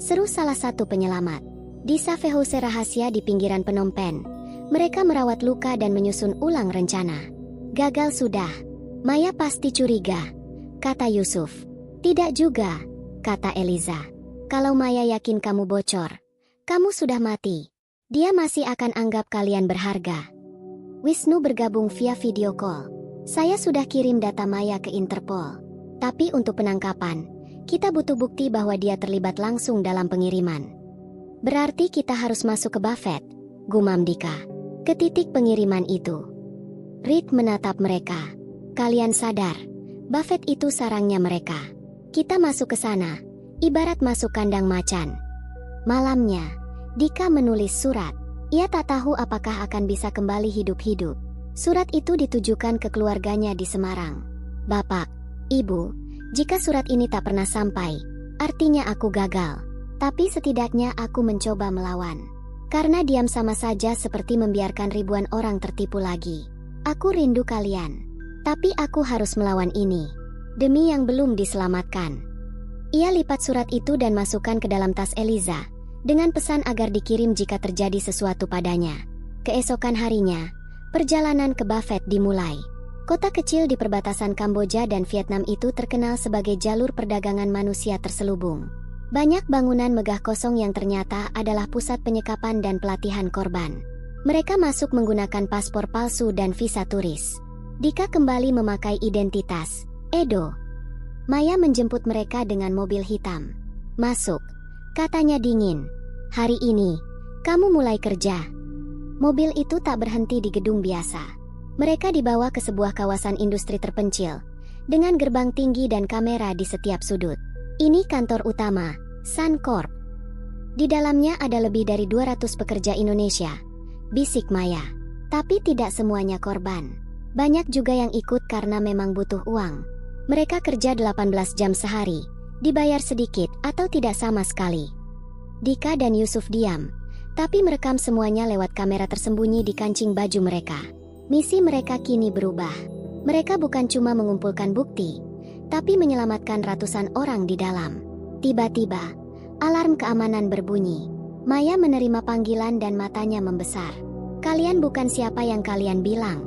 seru salah satu penyelamat. Di cafe house rahasia di pinggiran Phnom Penh, mereka merawat luka dan menyusun ulang rencana. Gagal sudah. Maya pasti curiga, kata Yusuf. Tidak juga, kata Eliza. Kalau Maya yakin kamu bocor, kamu sudah mati. Dia masih akan anggap kalian berharga. Wisnu bergabung via video call. Saya sudah kirim data Maya ke Interpol. Tapi untuk penangkapan, kita butuh bukti bahwa dia terlibat langsung dalam pengiriman. Berarti kita harus masuk ke Buffett, gumam Dika. Ke titik pengiriman itu. Reed menatap mereka. Kalian sadar, Buffett itu sarangnya mereka. Kita masuk ke sana, ibarat masuk kandang macan. Malamnya, Dika menulis surat. Ia tak tahu apakah akan bisa kembali hidup-hidup. Surat itu ditujukan ke keluarganya di Semarang. Bapak, Ibu, jika surat ini tak pernah sampai, artinya aku gagal. Tapi setidaknya aku mencoba melawan. Karena diam sama saja seperti membiarkan ribuan orang tertipu lagi. Aku rindu kalian. Tapi aku harus melawan ini. Demi yang belum diselamatkan. Ia lipat surat itu dan masukkan ke dalam tas Eliza. Dengan pesan agar dikirim jika terjadi sesuatu padanya. Keesokan harinya, perjalanan ke Buffett dimulai. Kota kecil di perbatasan Kamboja dan Vietnam itu terkenal sebagai jalur perdagangan manusia terselubung. Banyak bangunan megah kosong yang ternyata adalah pusat penyekapan dan pelatihan korban. Mereka masuk menggunakan paspor palsu dan visa turis. Dika kembali memakai identitas Edo. Maya menjemput mereka dengan mobil hitam. Masuk, katanya dingin. Hari ini, kamu mulai kerja. Mobil itu tak berhenti di gedung biasa. Mereka dibawa ke sebuah kawasan industri terpencil, dengan gerbang tinggi dan kamera di setiap sudut. Ini kantor utama, Suncorp. Di dalamnya ada lebih dari 200 pekerja Indonesia. Bisik Maya. Tapi tidak semuanya korban. Banyak juga yang ikut karena memang butuh uang. Mereka kerja 18 jam sehari, dibayar sedikit atau tidak sama sekali. Dika dan Yusuf diam, tapi merekam semuanya lewat kamera tersembunyi di kancing baju mereka. Misi mereka kini berubah. Mereka bukan cuma mengumpulkan bukti, tapi menyelamatkan ratusan orang di dalam. Tiba-tiba, alarm keamanan berbunyi. Maya menerima panggilan dan matanya membesar. Kalian bukan siapa yang kalian bilang.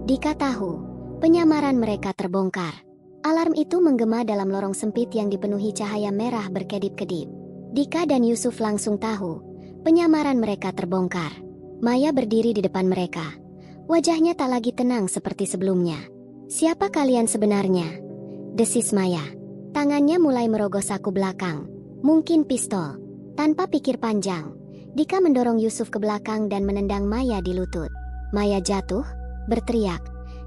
Dika tahu, penyamaran mereka terbongkar. Alarm itu menggema dalam lorong sempit yang dipenuhi cahaya merah berkedip-kedip. Dika dan Yusuf langsung tahu, penyamaran mereka terbongkar. Maya berdiri di depan mereka. Wajahnya tak lagi tenang seperti sebelumnya. Siapa kalian sebenarnya? Desis Maya. Tangannya mulai merogoh saku belakang. Mungkin pistol. Tanpa pikir panjang, Dika mendorong Yusuf ke belakang dan menendang Maya di lutut. Maya jatuh, berteriak,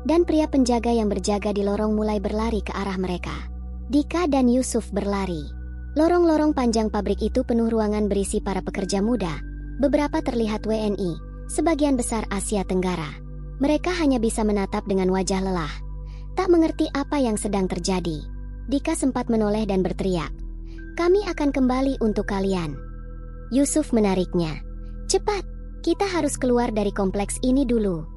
dan pria penjaga yang berjaga di lorong mulai berlari ke arah mereka. Dika dan Yusuf berlari. Lorong-lorong panjang pabrik itu penuh ruangan berisi para pekerja muda. Beberapa terlihat WNI, sebagian besar Asia Tenggara. Mereka hanya bisa menatap dengan wajah lelah. Tak mengerti apa yang sedang terjadi. Dika sempat menoleh dan berteriak. Kami akan kembali untuk kalian. Yusuf menariknya. Cepat, kita harus keluar dari kompleks ini dulu.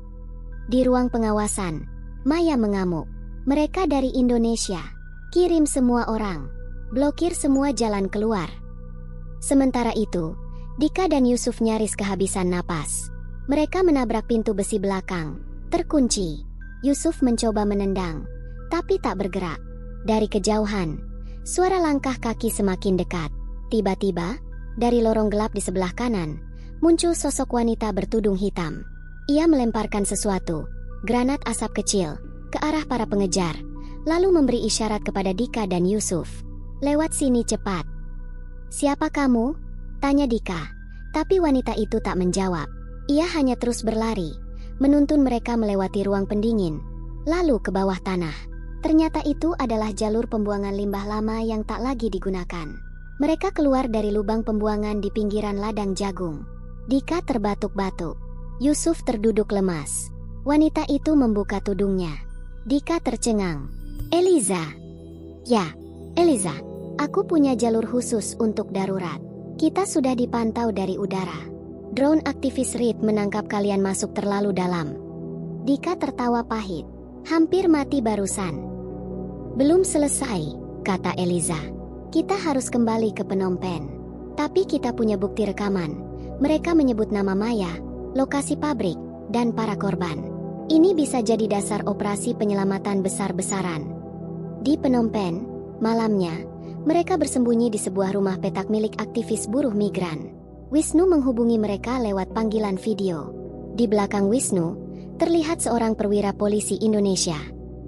Di ruang pengawasan, Maya mengamuk. Mereka dari Indonesia. Kirim semua orang. Blokir semua jalan keluar. Sementara itu, Dika dan Yusuf nyaris kehabisan napas. Mereka menabrak pintu besi belakang. Terkunci. Yusuf mencoba menendang, tapi tak bergerak. Dari kejauhan, suara langkah kaki semakin dekat. Tiba-tiba, dari lorong gelap di sebelah kanan, muncul sosok wanita bertudung hitam. Ia melemparkan sesuatu, granat asap kecil, ke arah para pengejar, lalu memberi isyarat kepada Dika dan Yusuf. Lewat sini cepat. Siapa kamu? Tanya Dika. Tapi wanita itu tak menjawab. Ia hanya terus berlari, menuntun mereka melewati ruang pendingin, lalu ke bawah tanah. Ternyata itu adalah jalur pembuangan limbah lama yang tak lagi digunakan. Mereka keluar dari lubang pembuangan di pinggiran ladang jagung. Dika terbatuk-batuk. Yusuf terduduk lemas. Wanita itu membuka tudungnya. Dika tercengang. Eliza. Ya, Eliza. Aku punya jalur khusus untuk darurat. Kita sudah dipantau dari udara. Drone aktivis Reed menangkap kalian masuk terlalu dalam. Dika tertawa pahit. Hampir mati barusan. Belum selesai, kata Eliza. Kita harus kembali ke Phnom Penh. Tapi kita punya bukti rekaman. Mereka menyebut nama Maya, lokasi pabrik, dan para korban. Ini bisa jadi dasar operasi penyelamatan besar-besaran. Di Phnom Penh, malamnya, mereka bersembunyi di sebuah rumah petak milik aktivis buruh migran. Wisnu menghubungi mereka lewat panggilan video. Di belakang Wisnu, terlihat seorang perwira polisi Indonesia.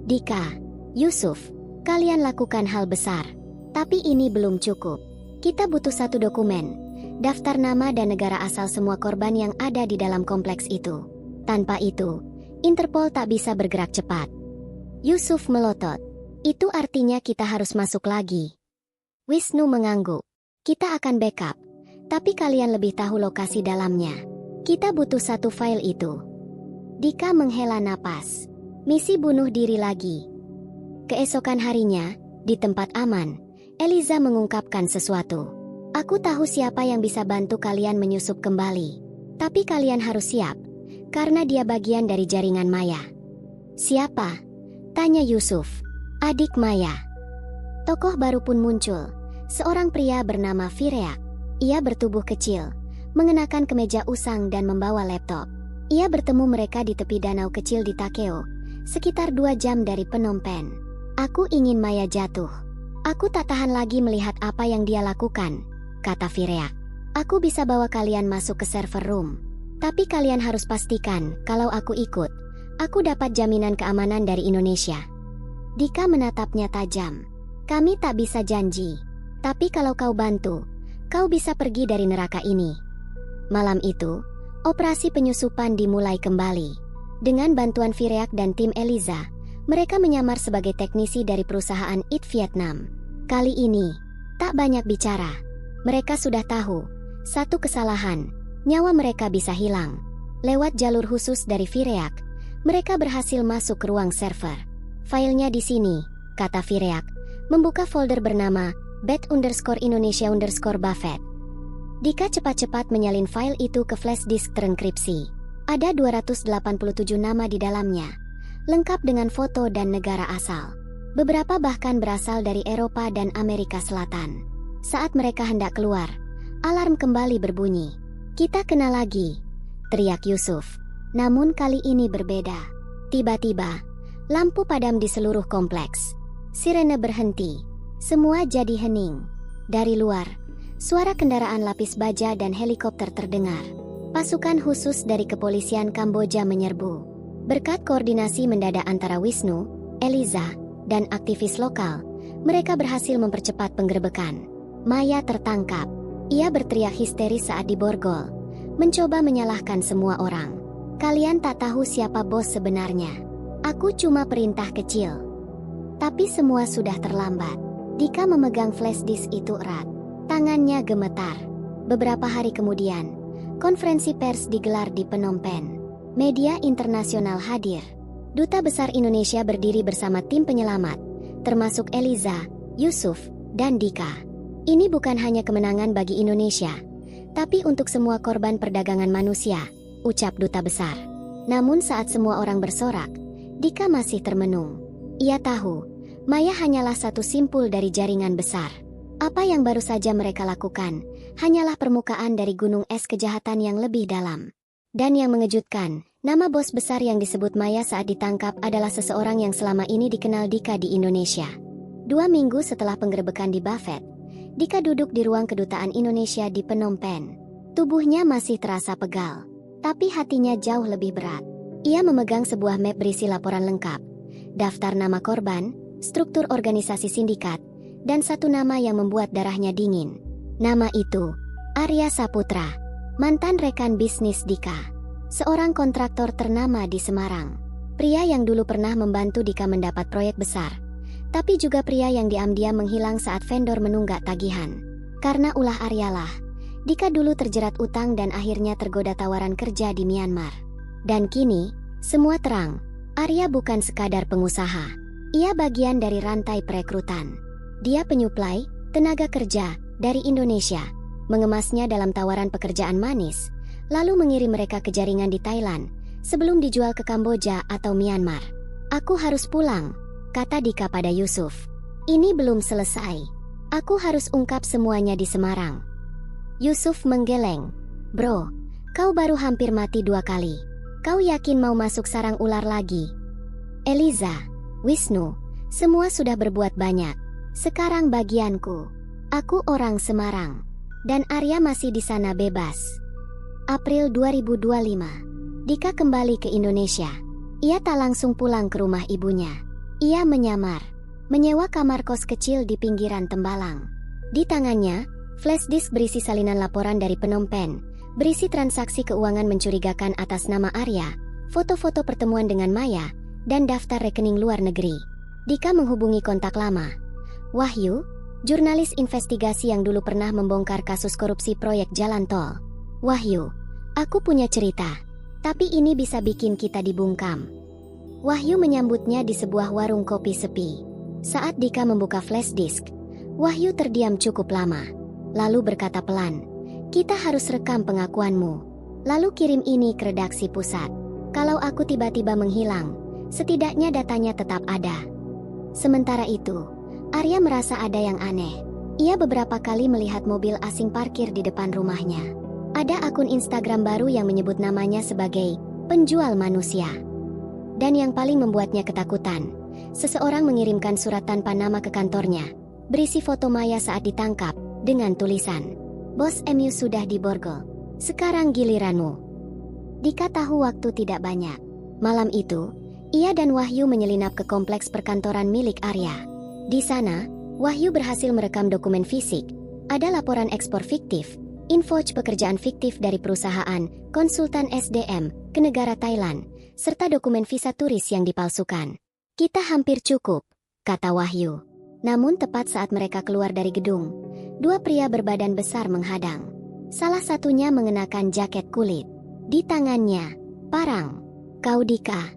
Dika, Yusuf, kalian lakukan hal besar. Tapi ini belum cukup. Kita butuh satu dokumen, daftar nama dan negara asal semua korban yang ada di dalam kompleks itu. Tanpa itu, Interpol tak bisa bergerak cepat. Yusuf melotot. Itu artinya kita harus masuk lagi. Wisnu mengangguk. Kita akan backup, tapi kalian lebih tahu lokasi dalamnya. Kita butuh satu file itu. Dika menghela napas. Misi bunuh diri lagi. Keesokan harinya, di tempat aman, Eliza mengungkapkan sesuatu. Aku tahu siapa yang bisa bantu kalian menyusup kembali. Tapi kalian harus siap, karena dia bagian dari jaringan Maya. Siapa? Tanya Yusuf. Adik Maya. Tokoh baru pun muncul. Seorang pria bernama Vireak. Ia bertubuh kecil, mengenakan kemeja usang dan membawa laptop. Ia bertemu mereka di tepi danau kecil di Takeo, sekitar 2 jam dari Phnom Penh. Aku ingin Maya jatuh. Aku tak tahan lagi melihat apa yang dia lakukan, kata Vireak. Aku bisa bawa kalian masuk ke server room. Tapi kalian harus pastikan kalau aku ikut, aku dapat jaminan keamanan dari Indonesia. Dika menatapnya tajam. Kami tak bisa janji. Tapi kalau kau bantu, kau bisa pergi dari neraka ini. Malam itu, operasi penyusupan dimulai kembali. Dengan bantuan Vireak dan tim Eliza, mereka menyamar sebagai teknisi dari perusahaan Eat Vietnam. Kali ini, tak banyak bicara. Mereka sudah tahu, satu kesalahan, nyawa mereka bisa hilang. Lewat jalur khusus dari Vireak, mereka berhasil masuk ke ruang server. Filenya di sini, kata Vireak, membuka folder bernama bet_Indonesia_Buffett. Dika cepat-cepat menyalin file itu ke flash disk terenkripsi. Ada 287 nama di dalamnya, lengkap dengan foto dan negara asal. Beberapa bahkan berasal dari Eropa dan Amerika Selatan. Saat mereka hendak keluar, alarm kembali berbunyi. Kita kena lagi, teriak Yusuf. Namun kali ini berbeda. Tiba-tiba, lampu padam di seluruh kompleks. Sirene berhenti. Semua jadi hening. Dari luar, suara kendaraan lapis baja dan helikopter terdengar. Pasukan khusus dari kepolisian Kamboja menyerbu. Berkat koordinasi mendadak antara Wisnu, Eliza, dan aktivis lokal, mereka berhasil mempercepat penggerebekan. Maya tertangkap. Ia berteriak histeris saat diborgol, mencoba menyalahkan semua orang. Kalian tak tahu siapa bos sebenarnya. Aku cuma perintah kecil. Tapi semua sudah terlambat. Dika memegang flash disk itu erat. Tangannya gemetar. Beberapa hari kemudian, konferensi pers digelar di Phnom Penh. Media internasional hadir. Duta Besar Indonesia berdiri bersama tim penyelamat, termasuk Eliza, Yusuf, dan Dika. Ini bukan hanya kemenangan bagi Indonesia, tapi untuk semua korban perdagangan manusia, ucap Duta Besar. Namun saat semua orang bersorak, Dika masih termenung. Ia tahu, Maya hanyalah satu simpul dari jaringan besar. Apa yang baru saja mereka lakukan, hanyalah permukaan dari gunung es kejahatan yang lebih dalam. Dan yang mengejutkan, nama bos besar yang disebut Maya saat ditangkap adalah seseorang yang selama ini dikenal Dika di Indonesia. 2 minggu setelah penggerebekan di Buffett, Dika duduk di ruang kedutaan Indonesia di Phnom Penh. Tubuhnya masih terasa pegal, tapi hatinya jauh lebih berat. Ia memegang sebuah map berisi laporan lengkap, daftar nama korban, struktur organisasi sindikat, dan satu nama yang membuat darahnya dingin. Nama itu, Arya Saputra, mantan rekan bisnis Dika. Seorang kontraktor ternama di Semarang. Pria yang dulu pernah membantu Dika mendapat proyek besar. Tapi juga pria yang diam-diam menghilang saat vendor menunggak tagihan. Karena ulah Aryalah, Dika dulu terjerat utang dan akhirnya tergoda tawaran kerja di Myanmar. Dan kini, semua terang. Arya bukan sekadar pengusaha. Ia bagian dari rantai perekrutan. Dia penyuplai tenaga kerja dari Indonesia, mengemasnya dalam tawaran pekerjaan manis, lalu mengirim mereka ke jaringan di Thailand, sebelum dijual ke Kamboja atau Myanmar. Aku harus pulang, kata Dika pada Yusuf. Ini belum selesai. Aku harus ungkap semuanya di Semarang. Yusuf menggeleng. Bro, kau baru hampir mati 2 kali. Kau yakin mau masuk sarang ular lagi? Eliza, Wisnu, semua sudah berbuat banyak. Sekarang bagianku. Aku orang Semarang. Dan Arya masih di sana bebas. April 2025. Dika kembali ke Indonesia. Ia tak langsung pulang ke rumah ibunya. Ia menyamar, menyewa kamar kos kecil di pinggiran Tembalang. Di tangannya, flash disk berisi salinan laporan dari Phnom Penh, berisi transaksi keuangan mencurigakan atas nama Arya, foto-foto pertemuan dengan Maya, dan daftar rekening luar negeri. Dika menghubungi kontak lama. Wahyu, jurnalis investigasi yang dulu pernah membongkar kasus korupsi proyek jalan tol. Wahyu, aku punya cerita, tapi ini bisa bikin kita dibungkam. Wahyu menyambutnya di sebuah warung kopi sepi. Saat Dika membuka flash disk, Wahyu terdiam cukup lama. Lalu berkata pelan, "Kita harus rekam pengakuanmu. Lalu kirim ini ke redaksi pusat. Kalau aku tiba-tiba menghilang, setidaknya datanya tetap ada." Sementara itu, Arya merasa ada yang aneh. Ia beberapa kali melihat mobil asing parkir di depan rumahnya. Ada akun Instagram baru yang menyebut namanya sebagai penjual manusia. Dan yang paling membuatnya ketakutan, seseorang mengirimkan surat tanpa nama ke kantornya, berisi foto Maya saat ditangkap, dengan tulisan, "Bos MU sudah diborgol. Sekarang giliranmu." Dika tahu waktu tidak banyak. Malam itu, ia dan Wahyu menyelinap ke kompleks perkantoran milik Arya. Di sana, Wahyu berhasil merekam dokumen fisik. Ada laporan ekspor fiktif, info pekerjaan fiktif dari perusahaan konsultan SDM ke negara Thailand, serta dokumen visa turis yang dipalsukan. "Kita hampir cukup," kata Wahyu. Namun tepat saat mereka keluar dari gedung, 2 pria berbadan besar menghadang. Salah satunya mengenakan jaket kulit. Di tangannya, parang. "Kau Dika?"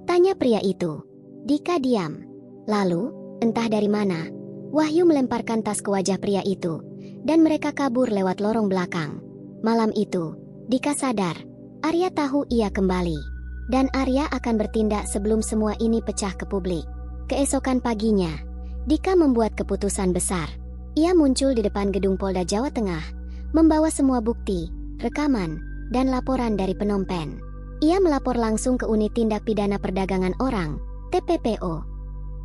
tanya pria itu. Dika diam. Lalu, entah dari mana, Wahyu melemparkan tas ke wajah pria itu, dan mereka kabur lewat lorong belakang. Malam itu, Dika sadar, Arya tahu ia kembali. Dan Arya akan bertindak sebelum semua ini pecah ke publik. Keesokan paginya, Dika membuat keputusan besar. Ia muncul di depan gedung Polda Jawa Tengah, membawa semua bukti, rekaman, dan laporan dari Phnom Penh. Ia melapor langsung ke Unit Tindak Pidana Perdagangan Orang, TPPO.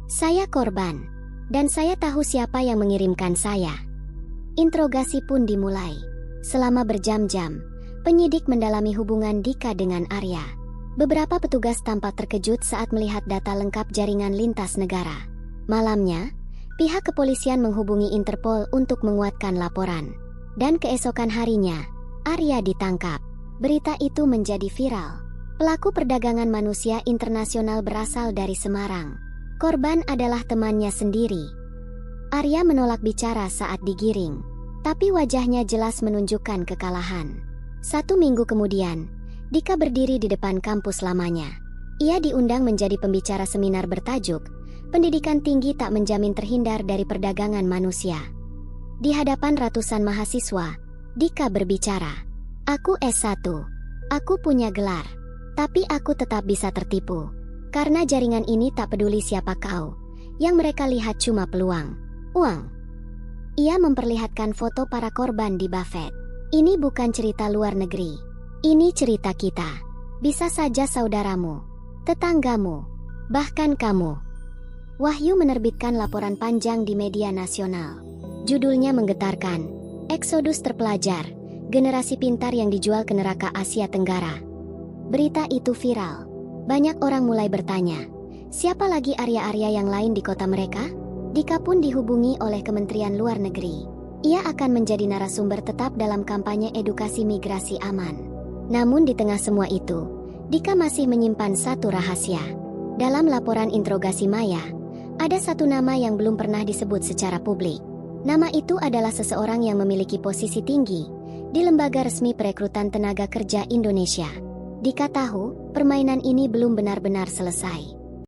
"Saya korban, dan saya tahu siapa yang mengirimkan saya." Interogasi pun dimulai. Selama berjam-jam, penyidik mendalami hubungan Dika dengan Arya. Beberapa petugas tampak terkejut saat melihat data lengkap jaringan lintas negara. Malamnya, pihak kepolisian menghubungi Interpol untuk menguatkan laporan. Dan keesokan harinya, Arya ditangkap. Berita itu menjadi viral. Pelaku perdagangan manusia internasional berasal dari Semarang. Korban adalah temannya sendiri. Arya menolak bicara saat digiring, tapi wajahnya jelas menunjukkan kekalahan. 1 minggu kemudian, Dika berdiri di depan kampus lamanya. Ia diundang menjadi pembicara seminar bertajuk, "Pendidikan tinggi tak menjamin terhindar dari perdagangan manusia." Di hadapan ratusan mahasiswa, Dika berbicara, "Aku S1, aku punya gelar, tapi aku tetap bisa tertipu. Karena jaringan ini tak peduli siapa kau, yang mereka lihat cuma peluang, uang." Ia memperlihatkan foto para korban di Buffett. "Ini bukan cerita luar negeri. Ini cerita kita. Bisa saja saudaramu, tetanggamu, bahkan kamu." Wahyu menerbitkan laporan panjang di media nasional. Judulnya menggetarkan, "Eksodus Terpelajar, Generasi Pintar yang Dijual ke Neraka Asia Tenggara." Berita itu viral. Banyak orang mulai bertanya, siapa lagi Arya-Arya yang lain di kota mereka? Dika pun dihubungi oleh Kementerian Luar Negeri. Ia akan menjadi narasumber tetap dalam kampanye edukasi migrasi aman. Namun di tengah semua itu, Dika masih menyimpan satu rahasia. Dalam laporan interogasi Maya, ada satu nama yang belum pernah disebut secara publik. Nama itu adalah seseorang yang memiliki posisi tinggi di lembaga resmi perekrutan tenaga kerja Indonesia. Dika tahu, permainan ini belum benar-benar selesai.